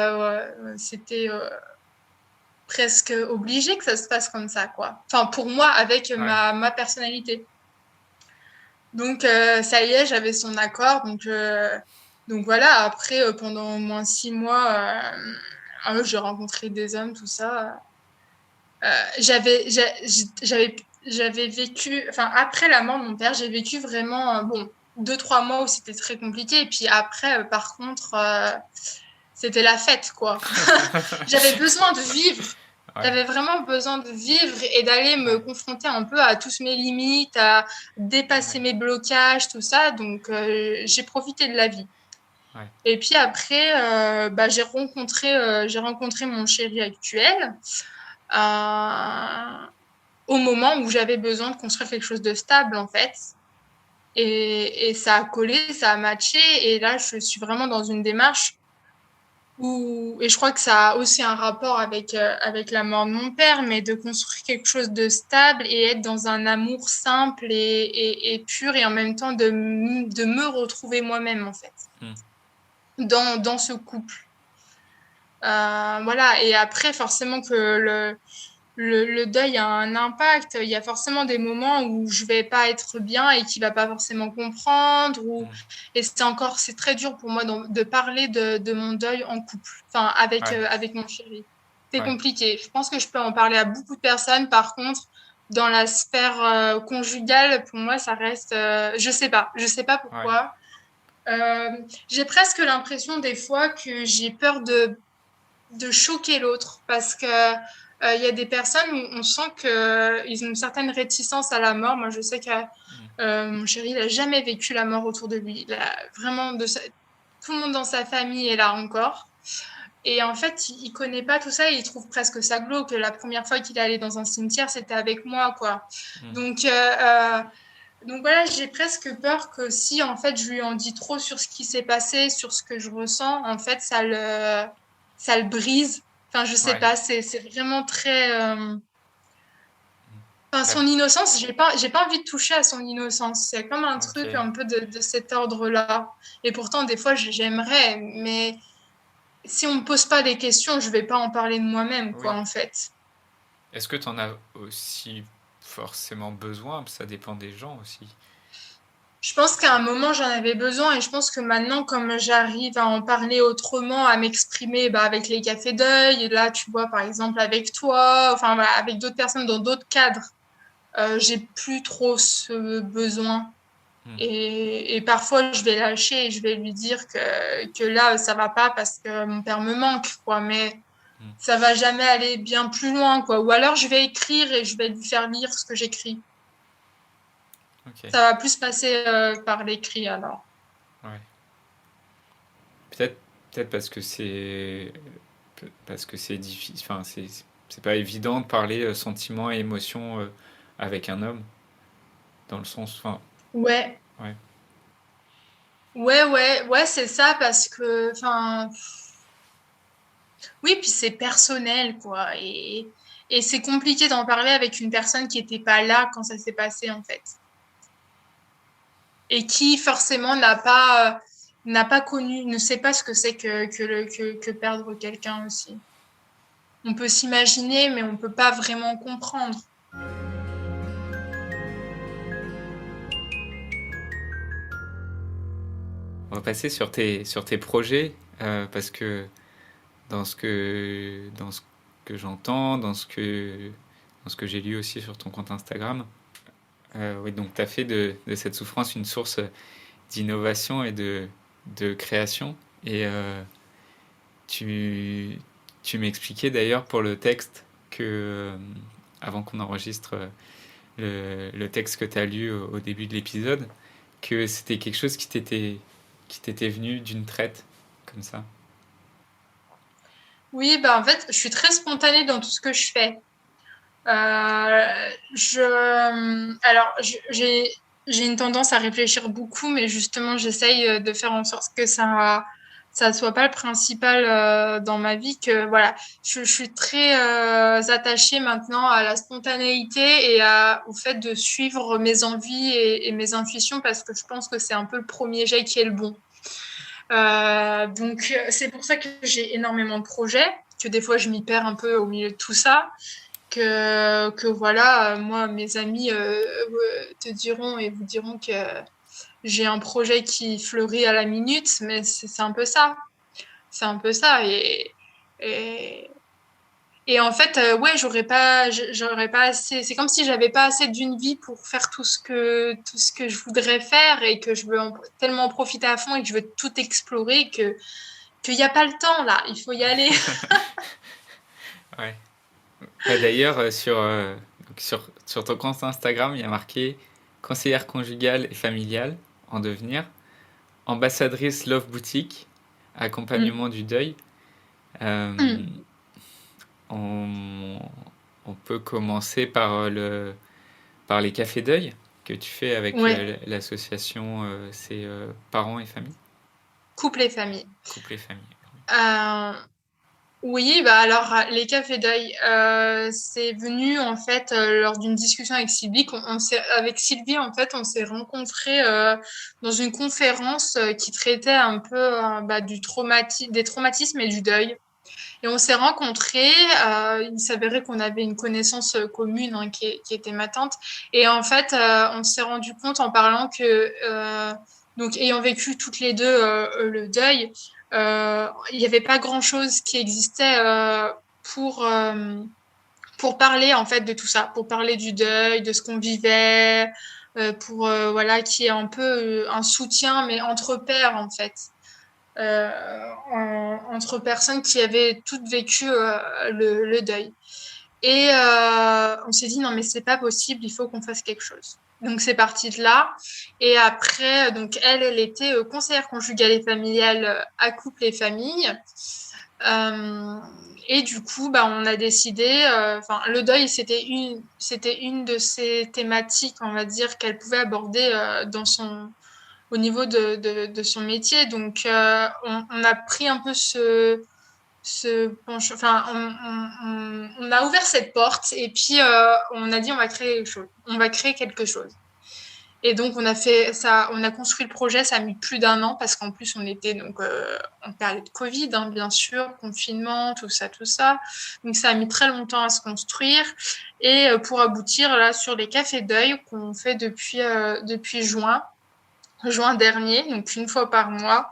presque obligé que ça se passe comme ça, quoi. Enfin, pour moi, avec Ouais. ma personnalité. Donc, ça y est, j'avais son accord. Donc voilà, après, pendant au moins 6 mois, j'ai rencontré des hommes, tout ça. J'avais, j'avais, j'avais vécu, enfin, après la mort de mon père, j'ai vécu vraiment, bon, 2, 3 mois où c'était très compliqué. Et puis après, par contre, c'était la fête, quoi. J'avais besoin de vivre. Ouais. J'avais vraiment besoin de vivre et d'aller me Ouais. confronter un peu à tous mes limites, à dépasser Ouais. mes blocages, tout ça. Donc, j'ai profité de la vie. Ouais. Et puis après, bah, j'ai rencontré mon chéri actuel euh, au moment où j'avais besoin de construire quelque chose de stable, en fait. Et ça a collé, ça a matché. Et là, je suis vraiment dans une démarche et je crois que ça a aussi un rapport avec la mort de mon père, mais de construire quelque chose de stable et être dans un amour simple et pur et en même temps de me retrouver moi-même, en fait, Mm. dans ce couple. Voilà, et après, forcément que le deuil a un impact. Il y a forcément des moments où je vais pas être bien et qu'il va pas forcément comprendre. Mm. Et c'est très dur pour moi de parler de mon deuil en couple, enfin Ouais. avec mon chéri. C'est Ouais. compliqué. Je pense que je peux en parler à beaucoup de personnes. Par contre, dans la sphère conjugale, pour moi, ça reste. Je sais pas Ouais. pourquoi. Euh, j'ai presque l'impression des fois que j'ai peur de choquer l'autre parce que il y a des personnes où on sent qu'ils ont une certaine réticence à la mort. Moi, je sais que Mm. mon chéri, il a jamais vécu la mort autour de lui. Il a vraiment tout le monde dans sa famille est là encore. Et en fait, il connaît pas tout ça et il trouve presque ça glauque. La première fois qu'il est allé dans un cimetière, c'était avec moi, quoi. Mm. Donc, euh, euh, donc voilà, j'ai presque peur que si en fait je lui en dis trop sur ce qui s'est passé, sur ce que je ressens, en fait ça le brise. Enfin, je sais Ouais. pas, c'est vraiment très. Enfin, Bah, son innocence, j'ai pas envie de toucher à son innocence. C'est comme un truc ok. un peu de cet ordre-là. Et pourtant, des fois, j'aimerais, mais si on me pose pas des questions, je vais pas en parler de moi-même, quoi, Oui. en fait. Est-ce que tu en as aussi forcément besoin? Ça dépend des gens aussi. Je pense qu'à un moment, j'en avais besoin et je pense que maintenant, comme j'arrive à en parler autrement, à m'exprimer bah, avec les cafés d'œil, et là, tu vois, par exemple, avec toi, enfin, voilà, avec d'autres personnes dans d'autres cadres, j'ai plus trop ce besoin. Mm. Et parfois, je vais lâcher et je vais lui dire que là, ça va pas parce que mon père me manque, quoi, mais Mm. ça va jamais aller bien plus loin, quoi. Ou alors, je vais écrire et je vais lui faire lire ce que j'écris. Ok. Ça va plus passer par l'écrit, alors. Ouais. Peut-être, peut-être parce que c'est difficile. Enfin, c'est pas évident de parler sentiments et émotions avec un homme, dans le sens. Enfin, Ouais, ouais. ouais, c'est ça parce que, enfin, oui, puis c'est personnel, quoi. Et c'est compliqué d'en parler avec une personne qui n'était pas là quand ça s'est passé, en fait. Et qui, forcément, n'a pas connu, ne sait pas ce que c'est que perdre quelqu'un aussi. On peut s'imaginer, mais on peut pas vraiment comprendre. On va passer sur tes projets, parce que dans ce que, dans ce que j'entends, dans ce que j'ai lu aussi sur ton compte Instagram. Oui, donc tu as fait de cette souffrance une source d'innovation et de création. Et tu, tu m'expliquais d'ailleurs pour le texte que, avant qu'on enregistre le texte que tu as lu au début de l'épisode, que c'était quelque chose qui t'était venu d'une traite, comme ça. Oui, bah en fait, je suis très spontanée dans tout ce que je fais. J'ai une tendance à réfléchir beaucoup, mais justement, j'essaye de faire en sorte que ça soit pas le principal dans ma vie. Que voilà, je suis très attachée maintenant à la spontanéité et au fait de suivre mes envies et mes intuitions parce que je pense que c'est un peu le premier jet qui est le bon. Donc, c'est pour ça que j'ai énormément de projets, que des fois je m'y perds un peu au milieu de tout ça que voilà, moi, mes amis te diront et vous diront que j'ai un projet qui fleurit à la minute, mais c'est un peu ça. C'est un peu ça. Et, et en fait, ouais, j'aurais pas assez. C'est comme si j'avais pas assez d'une vie pour faire tout ce que je voudrais faire et que je veux tellement en profiter à fond et que je veux tout explorer qu'il n'y a pas le temps là. Il faut y aller. Ouais. D'ailleurs, sur ton compte Instagram, il y a marqué conseillère conjugale et familiale en devenir, ambassadrice Love Boutique, accompagnement du deuil. Euh, on, on peut commencer par, par les cafés deuil que tu fais avec Ouais, l'association C'est parents et famille, couple et famille. couple et famille. Euh, Oui, bah alors les cafés deuil, c'est venu en fait lors d'une discussion avec Sylvie. Avec Sylvie en fait, on s'est rencontrés dans une conférence qui traitait un peu bah, des traumatismes et du deuil. Et on s'est rencontrés. Il s'avérait qu'on avait une connaissance commune hein, qui était ma tante. Et en fait, on s'est rendu compte en parlant que donc ayant vécu toutes les deux le deuil il n'y avait pas grand-chose qui existait pour, euh, pour parler en fait de tout ça, pour parler du deuil, de ce qu'on vivait, pour voilà, qui est un peu un soutien, mais entre pairs en fait. Entre personnes qui avaient toutes vécu le deuil. Et on s'est dit non mais c'est pas possible, il faut qu'on fasse quelque chose. Donc c'est parti de là. Et après, donc elle était conseillère conjugale et familiale à couple et famille. Euh, et du coup, bah, on a décidé, enfin le deuil c'était une de ces thématiques, on va dire, qu'elle pouvait aborder au niveau de son métier. Donc on a pris un peu enfin, on a ouvert cette porte et puis on a dit on va créer quelque chose. On va créer quelque chose. Et donc on a fait ça, on a construit le projet. Ça a mis plus d'un an parce qu'en plus on était donc en période Covid, hein, bien sûr, confinement, tout ça, tout ça. Donc ça a mis très longtemps à se construire et pour aboutir là sur les cafés deuil qu'on fait depuis juin dernier, donc une fois par mois,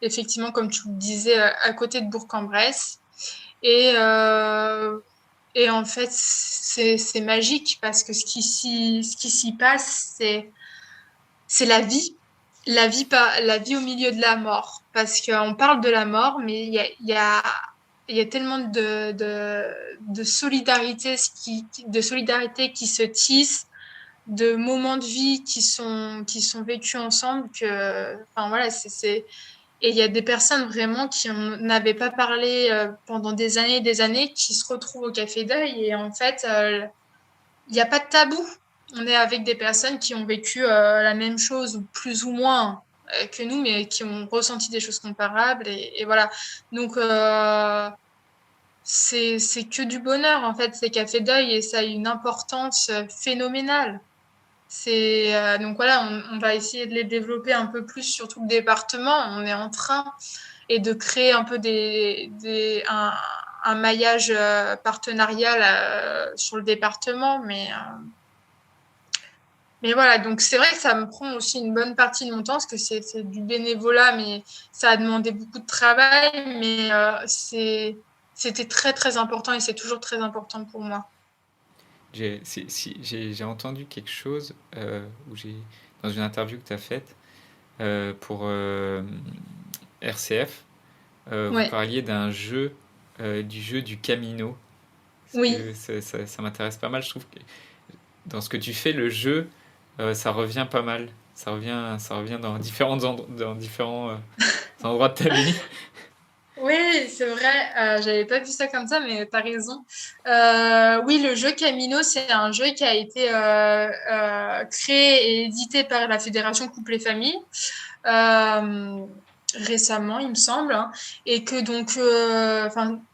effectivement, comme tu le disais, à côté de Bourg-en-Bresse. Et, euh, et en fait, c'est magique parce que ce qui s'y passe, c'est la vie. La vie au milieu de la mort. Parce qu'on parle de la mort, mais il y a tellement de solidarité, de solidarité qui se tisse, de moments de vie qui sont vécus ensemble que, enfin voilà, et il y a des personnes vraiment qui n'avaient pas parlé pendant des années, qui se retrouvent au Café Deuil et en fait, il n'y a pas de tabou. On est avec des personnes qui ont vécu la même chose, ou plus ou moins que nous, mais qui ont ressenti des choses comparables et voilà. Donc, c'est que du bonheur en fait, ces Cafés Deuil et ça a une importance phénoménale. Donc voilà, on va essayer de les développer un peu plus sur tout le département. On est en train et de créer un peu un maillage partenarial sur le département. Mais voilà, donc c'est vrai que ça me prend aussi une bonne partie de mon temps parce que c'est du bénévolat, mais ça a demandé beaucoup de travail. Mais C'était très, très important et c'est toujours très important pour moi. J'ai entendu quelque chose dans une interview que tu as faite pour RCF. Vous Ouais, parliez d'un jeu, du jeu du Camino. Parce oui. que ça m'intéresse pas mal. Je trouve que dans ce que tu fais, le jeu, ça revient pas mal. Ça revient dans différents endroits de ta vie. Oui, c'est vrai, j'avais pas vu ça comme ça, mais tu as raison. Oui, le jeu Camino, c'est un jeu qui a été créé et édité par la Fédération Couple et Famille euh, récemment, il me semble, hein, et que donc,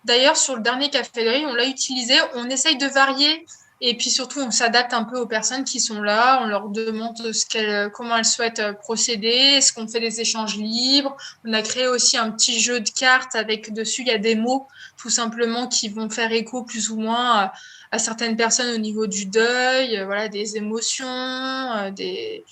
d'ailleurs, sur le dernier Café de Rire, on l'a utilisé, on essaye de varier. Et puis surtout, on s'adapte un peu aux personnes qui sont là. On leur demande comment elles souhaitent procéder. Est-ce qu'on fait des échanges libres? On a créé aussi un petit jeu de cartes avec dessus, il y a des mots tout simplement qui vont faire écho plus ou moins à certaines personnes au niveau du deuil, voilà, des émotions, des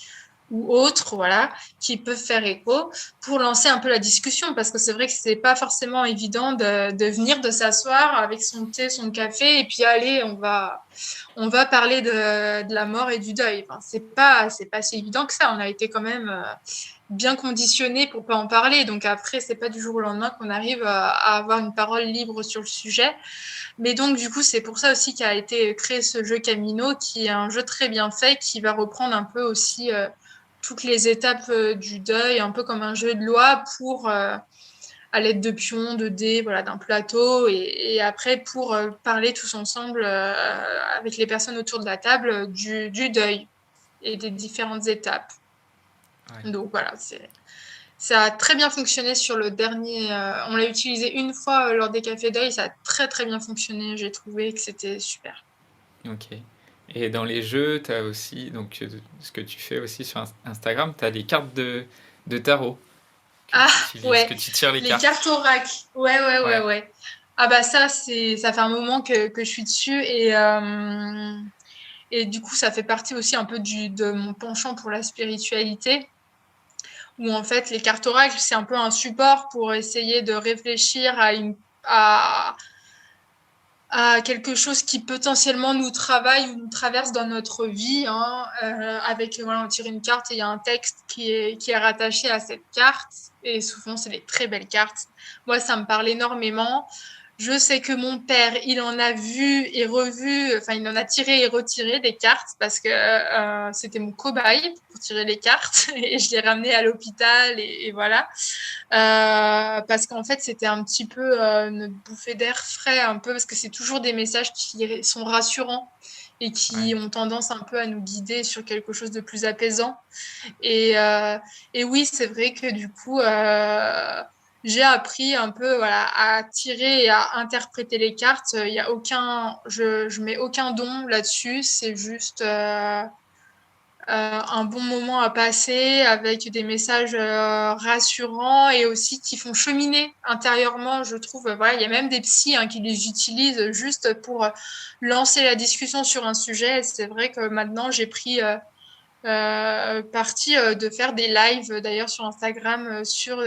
ou autres, voilà, qui peuvent faire écho pour lancer un peu la discussion, parce que c'est vrai que c'est pas forcément évident de venir, de s'asseoir avec son thé, son café, et puis allez, on va parler de la mort et du deuil. Enfin, c'est pas si évident que ça. On a été quand même bien conditionné pour pas en parler. Donc après, c'est pas du jour au lendemain qu'on arrive à avoir une parole libre sur le sujet. Mais donc, du coup, c'est pour ça aussi qu'a été créé ce jeu Camino, qui est un jeu très bien fait, qui va reprendre un peu aussi toutes les étapes du deuil, un peu comme un jeu de loi pour, à l'aide de pions, de dés, voilà, d'un plateau, et après pour parler tous ensemble avec les personnes autour de la table du deuil et des différentes étapes. Ouais. Donc voilà, ça a très bien fonctionné sur le dernier. On l'a utilisé une fois lors des cafés deuil, ça a très très bien fonctionné. J'ai trouvé que c'était super. Ok. Et dans les jeux, tu as aussi, donc ce que tu fais aussi sur Instagram, tu as des cartes de tarot que Ah tu utilises, ouais, que tu tires les les cartes. cartes oracle. Ouais, ouais, ouais, Ouais. ouais. Ah bah ça fait un moment que je suis dessus et du coup ça fait partie aussi un peu de mon penchant pour la spiritualité, où en fait les cartes oracles c'est un peu un support pour essayer de réfléchir à, à quelque chose qui potentiellement nous travaille ou nous traverse dans notre vie, hein, avec, voilà, on tire une carte et il y a un texte qui est rattaché à cette carte. Et souvent, c'est des très belles cartes. Moi, ça me parle énormément. Je sais que mon père, il en a vu et revu, enfin, il en a tiré et retiré des cartes parce que c'était mon cobaye pour tirer les cartes et je l'ai ramené à l'hôpital et voilà. Parce qu'en fait, c'était un petit peu une bouffée d'air frais, un peu, parce que c'est toujours des messages qui sont rassurants et Ouais. qui ont tendance un peu à nous guider sur quelque chose de plus apaisant. Et, euh, et oui, c'est vrai que du coup, j'ai appris un peu voilà, à tirer et à interpréter les cartes. Il y a je mets aucun don là-dessus, c'est juste un bon moment à passer avec des messages rassurants et aussi qui font cheminer intérieurement, je trouve. Voilà, il y a même des psys hein, qui les utilisent juste pour lancer la discussion sur un sujet. Et c'est vrai que maintenant, j'ai pris parti de faire des lives d'ailleurs sur Instagram sur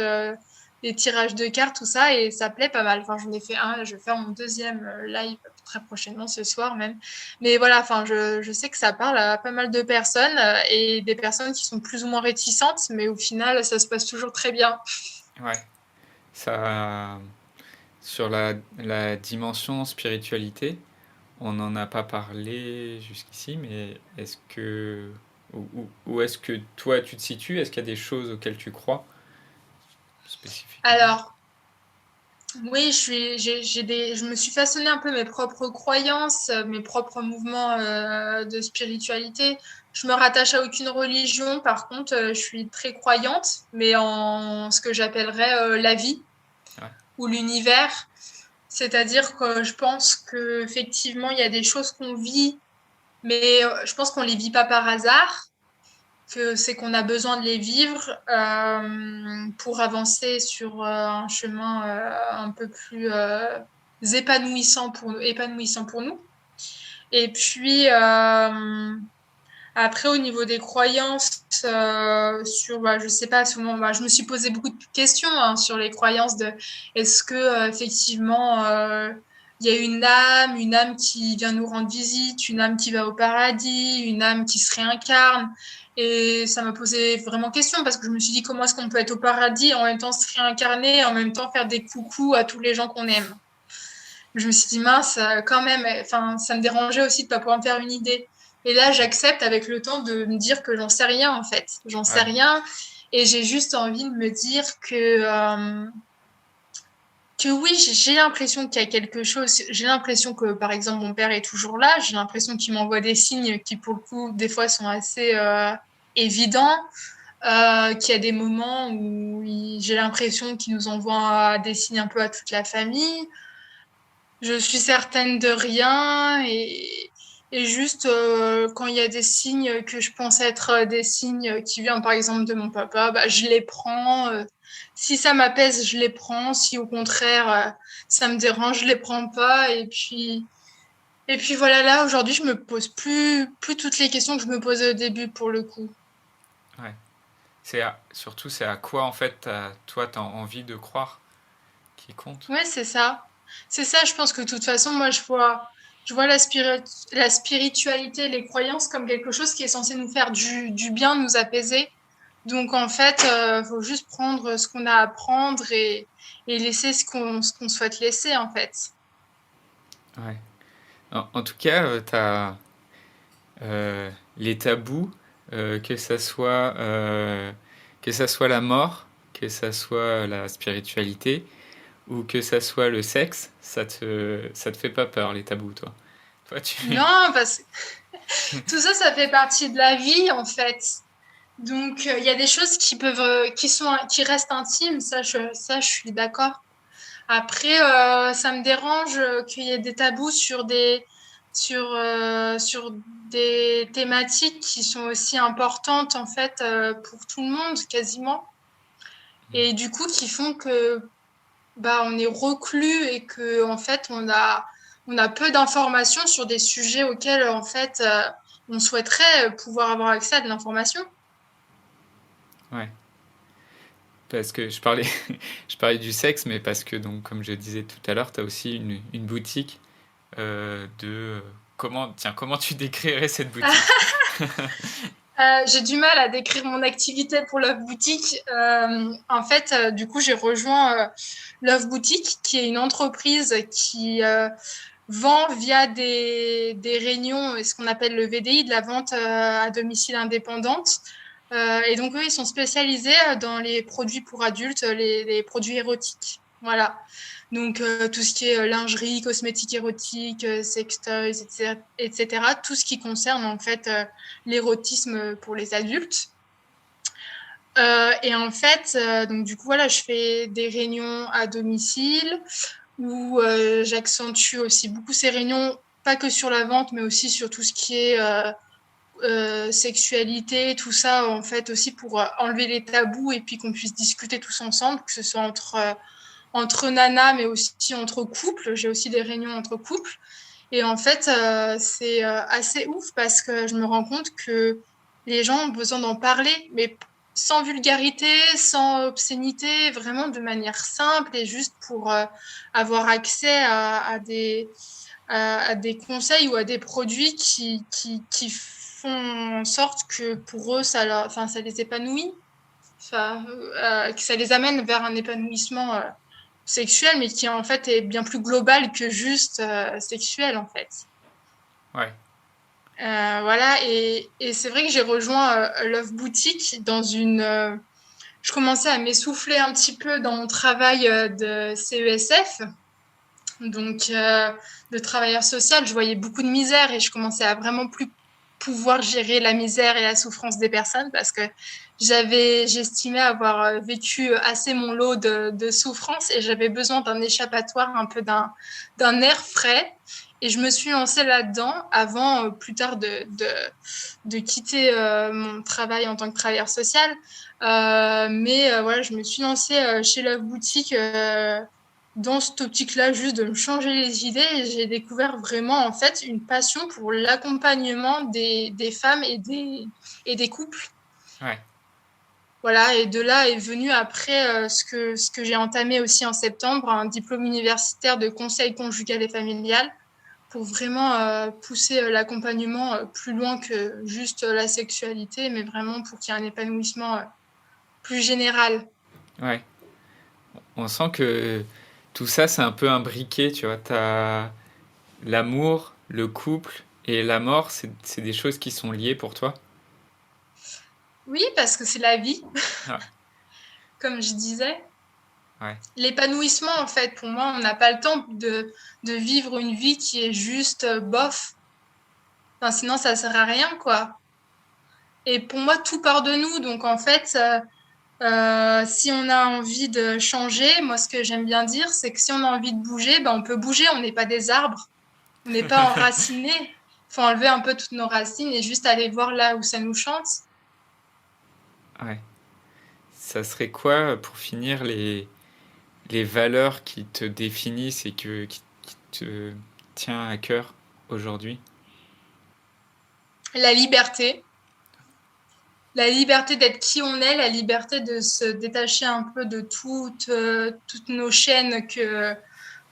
les tirages de cartes, tout ça, et ça plaît pas mal. Enfin, j'en ai fait un, je vais faire mon deuxième live très prochainement, ce soir même. Mais voilà, enfin, je sais que ça parle à pas mal de personnes et des personnes qui sont plus ou moins réticentes, mais au final, ça se passe toujours très bien. Ouais. Ça, sur la dimension spiritualité, on n'en a pas parlé jusqu'ici, mais est-ce que, ou est-ce que toi tu te situes? Est-ce qu'il y a des choses auxquelles tu crois spécifiquement? Alors, oui, je me suis façonné un peu mes propres croyances, mes propres mouvements de spiritualité. Je me rattache à aucune religion, par contre, je suis très croyante, mais en ce que j'appellerais la vie Ouais. ou l'univers. C'est-à-dire que je pense que effectivement, il y a des choses qu'on vit, mais je pense qu'on les vit pas par hasard, que c'est qu'on a besoin de les vivre pour avancer sur un chemin un peu plus épanouissant pour nous. Et puis, Après, au niveau des croyances, je sais pas, souvent, je me suis posé beaucoup de questions hein, sur les croyances de est-ce que effectivement il y a une âme qui vient nous rendre visite, une âme qui va au paradis, une âme qui se réincarne. Et ça m'a posé vraiment question parce que je me suis dit comment est-ce qu'on peut être au paradis et en même temps se réincarner et en même temps faire des coucous à tous les gens qu'on aime. Je me suis dit, mince, quand même, enfin, ça me dérangeait aussi de pas pouvoir me faire une idée. Et là, j'accepte avec le temps de me dire que j'en sais rien, en fait. J'en sais Ouais. rien. Et j'ai juste envie de me dire que oui, j'ai l'impression qu'il y a quelque chose. J'ai l'impression que, par exemple, mon père est toujours là. J'ai l'impression qu'il m'envoie des signes qui, pour le coup, des fois sont assez évidents. Qu'il y a des moments où j'ai l'impression qu'il nous envoie des signes un peu à toute la famille. Je suis certaine de rien et juste quand il y a des signes que je pense être des signes qui viennent par exemple de mon papa, je les prends. Si ça m'apaise, je les prends. Si au contraire ça me dérange, je les prends pas. Et puis voilà, là aujourd'hui je me pose plus toutes les questions que je me posais au début pour le coup. Ouais. Surtout, c'est à quoi en fait toi t'as envie de croire qui compte. Ouais, c'est ça. C'est ça, je pense que de toute façon, moi, je vois la spiritualité, les croyances comme quelque chose qui est censé nous faire du bien, nous apaiser. Donc, en fait, faut juste prendre ce qu'on a à prendre et laisser ce qu'on souhaite laisser, en fait. Ouais. En tout cas, t'as les tabous, que ça soit la mort, que ça soit la spiritualité ou que ça soit le sexe, ça te fait pas peur les tabous, toi. Toi, tu. Non, parce que tout ça, ça fait partie de la vie, en fait. Donc, il y a des choses qui restent intimes, ça, je suis d'accord. Après, ça me dérange qu'il y ait des tabous sur des thématiques qui sont aussi importantes en fait pour tout le monde quasiment, et du coup qui font que on est reclus et que en fait on a peu d'informations sur des sujets auxquels en fait on souhaiterait pouvoir avoir accès à de l'information. Ouais. Parce que je parlais, je parlais du sexe, mais parce que, donc, comme je disais tout à l'heure, tu as aussi une boutique de. Comment tu décrirais cette boutique? J'ai du mal à décrire mon activité pour Love Boutique. En fait, du coup, j'ai rejoint Love Boutique, qui est une entreprise qui vend via des réunions, ce qu'on appelle le VDI, de la vente à domicile indépendante. Et donc, eux, ils sont spécialisés dans les produits pour adultes, les produits érotiques. Voilà. Donc, tout ce qui est lingerie, cosmétiques érotiques, sextoys, etc. Tout ce qui concerne, en fait, l'érotisme pour les adultes. Et en fait, donc du coup, voilà, je fais des réunions à domicile où j'accentue aussi beaucoup ces réunions, pas que sur la vente, mais aussi sur tout ce qui est sexualité, tout ça, en fait, aussi pour enlever les tabous et puis qu'on puisse discuter tous ensemble, que ce soit entre nanas, mais aussi entre couples. J'ai aussi des réunions entre couples. Et en fait, c'est assez ouf parce que je me rends compte que les gens ont besoin d'en parler, mais sans vulgarité, sans obscénité, vraiment de manière simple et juste pour avoir accès à des conseils ou à des produits qui font en sorte que pour eux, enfin, ça les épanouit, enfin, que ça les amène vers un épanouissement sexuel, mais qui en fait est bien plus global que juste sexuel en fait. Ouais. Voilà, et c'est vrai que j'ai rejoint Love Boutique je commençais à m'essouffler un petit peu dans mon travail de CESF, donc de travailleur social. Je voyais beaucoup de misère et je commençais à vraiment plus pouvoir gérer la misère et la souffrance des personnes parce que j'estimais avoir vécu assez mon lot de souffrance et j'avais besoin d'un échappatoire, un peu d'un air frais. Et je me suis lancée là-dedans avant plus tard de quitter mon travail en tant que travailleur social. Mais voilà, je me suis lancée chez Love Boutique dans cette optique-là, juste de me changer les idées, j'ai découvert vraiment en fait une passion pour l'accompagnement des femmes et des couples. Ouais, Voilà, et de là est venu après ce que j'ai entamé aussi en septembre, un diplôme universitaire de conseil conjugal et familial, pour vraiment pousser l'accompagnement plus loin que juste la sexualité, mais vraiment pour qu'il y ait un épanouissement plus général. ouais. On sent que tout ça, c'est un peu imbriqué, tu vois. T'as l'amour, le couple et la mort, c'est des choses qui sont liées pour toi. Oui, parce que c'est la vie, Ouais, comme je disais. ouais, L'épanouissement, en fait, pour moi, on n'a pas le temps de vivre une vie qui est juste bof. Enfin, sinon, ça sert à rien, quoi. Et pour moi, tout part de nous. Donc, en fait, si on a envie de changer, moi, ce que j'aime bien dire, c'est que si on a envie de bouger, ben, on peut bouger. On n'est pas des arbres. On n'est pas enracinés. Il faut enlever un peu toutes nos racines et juste aller voir là où ça nous chante. ouais. Ça serait quoi, pour finir, les valeurs qui te définissent et qui te tient à cœur aujourd'hui? La liberté. La liberté d'être qui on est, la liberté de se détacher un peu de toutes nos chaînes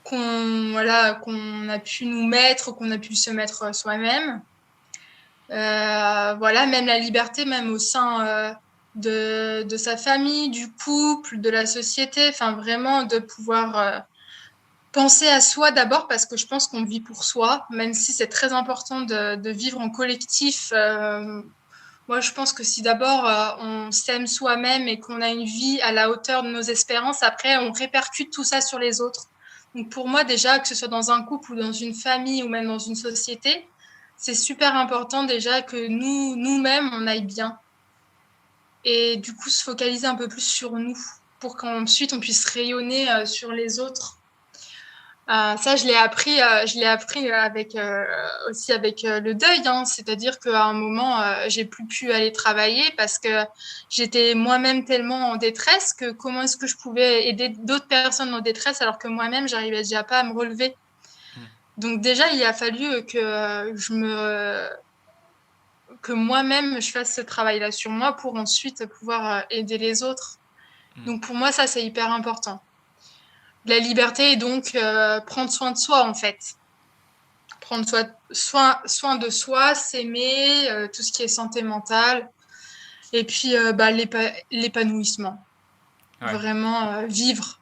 qu'on a pu nous mettre, qu'on a pu se mettre soi-même. Voilà, même la liberté, même au sein de sa famille, du couple, de la société, enfin vraiment de pouvoir penser à soi d'abord parce que je pense qu'on vit pour soi, même si c'est très important de vivre en collectif. Moi, je pense que si d'abord on s'aime soi-même et qu'on a une vie à la hauteur de nos espérances, après on répercute tout ça sur les autres. Donc pour moi déjà, que ce soit dans un couple ou dans une famille ou même dans une société, c'est super important déjà que nous-mêmes, on aille bien. Et du coup, se focaliser un peu plus sur nous pour qu'ensuite on puisse rayonner sur les autres. Ça, je l'ai appris avec aussi avec le deuil, hein. C'est-à-dire qu'à un moment, j'ai plus pu aller travailler parce que j'étais moi-même tellement en détresse que comment est-ce que je pouvais aider d'autres personnes en détresse alors que moi-même, j'arrivais déjà pas à me relever. Mm, Donc déjà, il a fallu que moi-même je fasse ce travail-là sur moi pour ensuite pouvoir aider les autres. mm. Donc pour moi, ça, c'est hyper important. La liberté et donc prendre soin de soi en fait. Prendre soin de soi, s'aimer, tout ce qui est santé mentale, et puis bah, l'épanouissement, Ouais, vraiment vivre.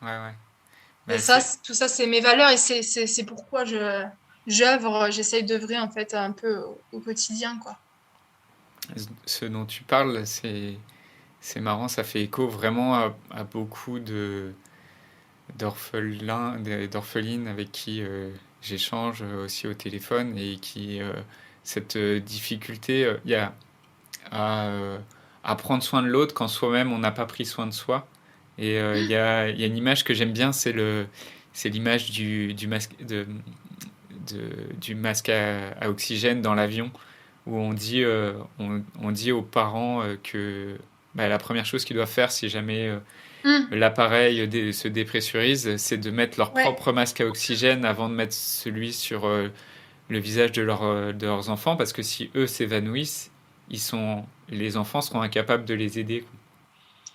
ouais, ouais. Et Ben, ça, tout ça, c'est mes valeurs et c'est pourquoi j'œuvre, j'essaye d'œuvrer en fait un peu au quotidien, quoi. ce dont tu parles, c'est marrant, ça fait écho vraiment à beaucoup d'orphelines avec qui j'échange aussi au téléphone et qui cette difficulté il y a à, à prendre soin de l'autre quand soi-même on n'a pas pris soin de soi. Et il y a une image que j'aime bien, c'est l'image du masque du masque à oxygène dans l'avion où on dit aux parents que bah, la première chose qu'ils doivent faire si jamais Mmh. l'appareil se dépressurise, c'est de mettre leur Ouais, propre masque à oxygène avant de mettre celui sur le visage de leurs enfants, parce que si eux s'évanouissent, les enfants seront incapables de les aider.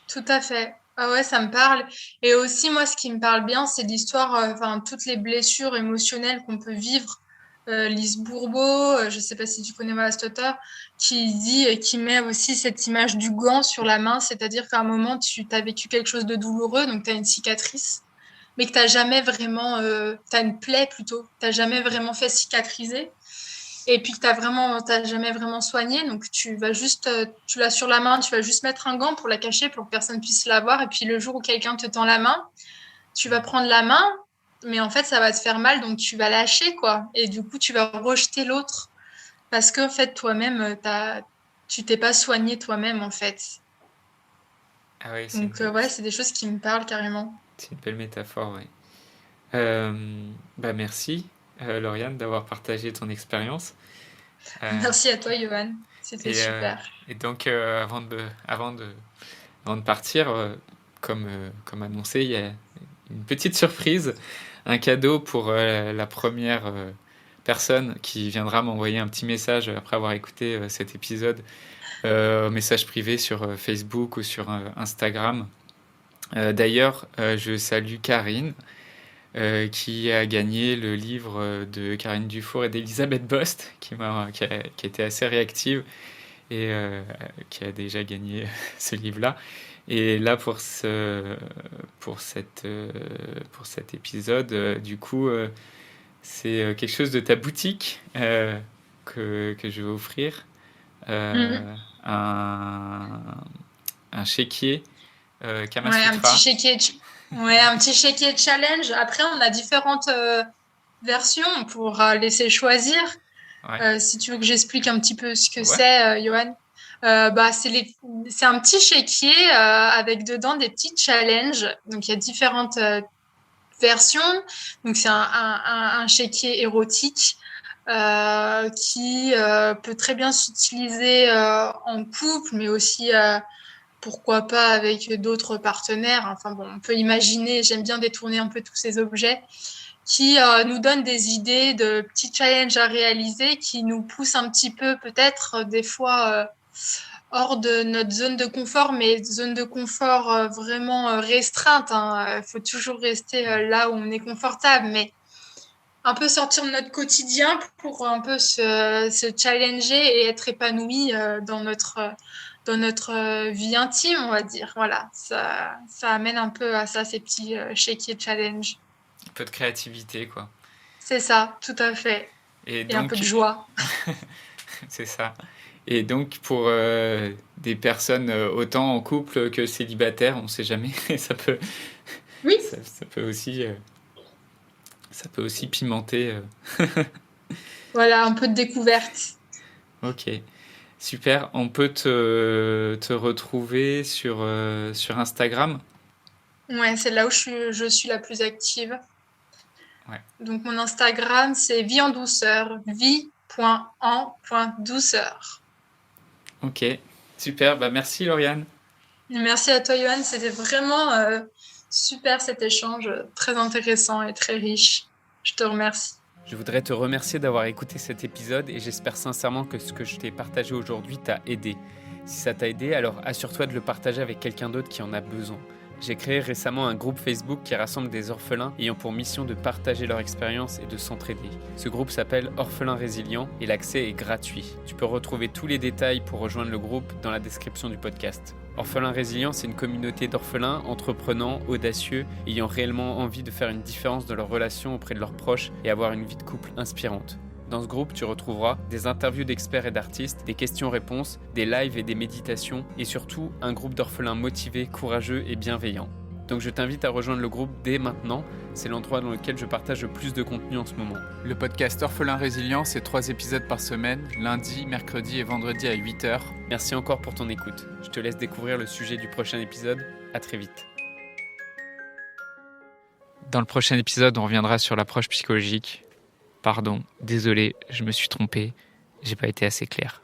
tout à fait. Ah ouais, ça me parle. Et aussi, moi, ce qui me parle bien, c'est l'histoire, enfin, toutes les blessures émotionnelles qu'on peut vivre. Lise Bourbeau, je sais pas si tu connais Wallace Tutter, qui dit et qui met aussi cette image du gant sur la main, c'est-à-dire qu'à un moment, tu as vécu quelque chose de douloureux, donc tu as une cicatrice, mais que tu jamais vraiment, tu as une plaie plutôt, tu jamais vraiment fait cicatriser. Et puis que t'as jamais vraiment soigné, donc tu vas juste, tu l'as sur la main, tu vas juste mettre un gant pour la cacher pour que personne puisse la voir. Et puis le jour où quelqu'un te tend la main, tu vas prendre la main, mais en fait ça va te faire mal, donc tu vas lâcher quoi. Et du coup tu vas rejeter l'autre parce que en fait toi-même, tu t'es pas soigné toi-même en fait. Ah oui, Donc ouais, c'est des choses qui me parlent carrément. c'est une belle métaphore, oui. Bah merci, Lauriane, d'avoir partagé ton expérience. Euh, Merci à toi, Johan. C'était et, euh, super. et donc, avant de partir, comme annoncé, une petite surprise, un cadeau pour la première personne qui viendra m'envoyer un petit message après avoir écouté cet épisode, message privé sur Facebook ou sur Instagram. D'ailleurs, je salue Karine, qui a gagné le livre de Karine Dufour et d'Elisabeth Bost, qui a été assez réactive et qui a déjà gagné ce livre-là. Et là, pour cet épisode, du coup, c'est quelque chose de ta boutique que je vais offrir. Mhm. Un chéquier Kama Ouais, un Sutra. petit chéquier. Ouais, un petit chéquier challenge. Après, on a différentes versions. On pourra laisser choisir. Ouais. Si tu veux que j'explique un petit peu ce que Ouais. c'est, Johan. C'est un petit chéquier avec dedans des petits challenges. Donc, il y a différentes versions. Donc, c'est un chéquier érotique qui peut très bien s'utiliser en couple, mais aussi pourquoi pas avec d'autres partenaires. Enfin bon, on peut imaginer, j'aime bien détourner un peu tous ces objets qui nous donnent des idées de petits challenges à réaliser, qui nous poussent un petit peu peut-être des fois hors de notre zone de confort, mais zone de confort vraiment restreinte. Il faut toujours rester là où on est confortable, mais un peu sortir de notre quotidien pour un peu se challenger et être épanoui dans notre vie intime, on va dire. Voilà, ça amène un peu à ça, ces petits chéquiers challenge. Un peu de créativité, quoi. C'est ça, tout à fait. Et Et un peu de donc, joie. c'est ça. Et donc, pour des personnes autant en couple que célibataires, on ne sait jamais, ça peut, Oui. ça peut aussi pimenter. Voilà, un peu de découverte. Ok, super. On peut te retrouver sur Instagram. Ouais, c'est là où je suis la plus active. Ouais. Donc, mon Instagram, c'est vie en douceur, vie.en.douceur. Ok, super. Bah, merci, Lauriane. Merci à toi, Johan. C'était vraiment super cet échange, très intéressant et très riche. Je te remercie. Je voudrais te remercier d'avoir écouté cet épisode et j'espère sincèrement que ce que je t'ai partagé aujourd'hui t'a aidé. Si ça t'a aidé, alors assure-toi de le partager avec quelqu'un d'autre qui en a besoin. J'ai créé récemment un groupe Facebook qui rassemble des orphelins ayant pour mission de partager leur expérience et de s'entraider. Ce groupe s'appelle Orphelins Résilients et l'accès est gratuit. Tu peux retrouver tous les détails pour rejoindre le groupe dans la description du podcast. Orphelins Résilients, c'est une communauté d'orphelins entreprenants, audacieux, ayant réellement envie de faire une différence dans leurs relations auprès de leurs proches et avoir une vie de couple inspirante. Dans ce groupe, tu retrouveras des interviews d'experts et d'artistes, des questions-réponses, des lives et des méditations, et surtout un groupe d'orphelins motivés, courageux et bienveillants. Donc je t'invite à rejoindre le groupe dès maintenant, c'est l'endroit dans lequel je partage le plus de contenu en ce moment. Le podcast Orphelins Résilients, c'est 3 épisodes par semaine, lundi, mercredi et vendredi à 8h. Merci encore pour ton écoute. Je te laisse découvrir le sujet du prochain épisode. À très vite. Dans le prochain épisode, on reviendra sur l'approche psychologique. Pardon, désolé, je me suis trompé, j'ai pas été assez clair.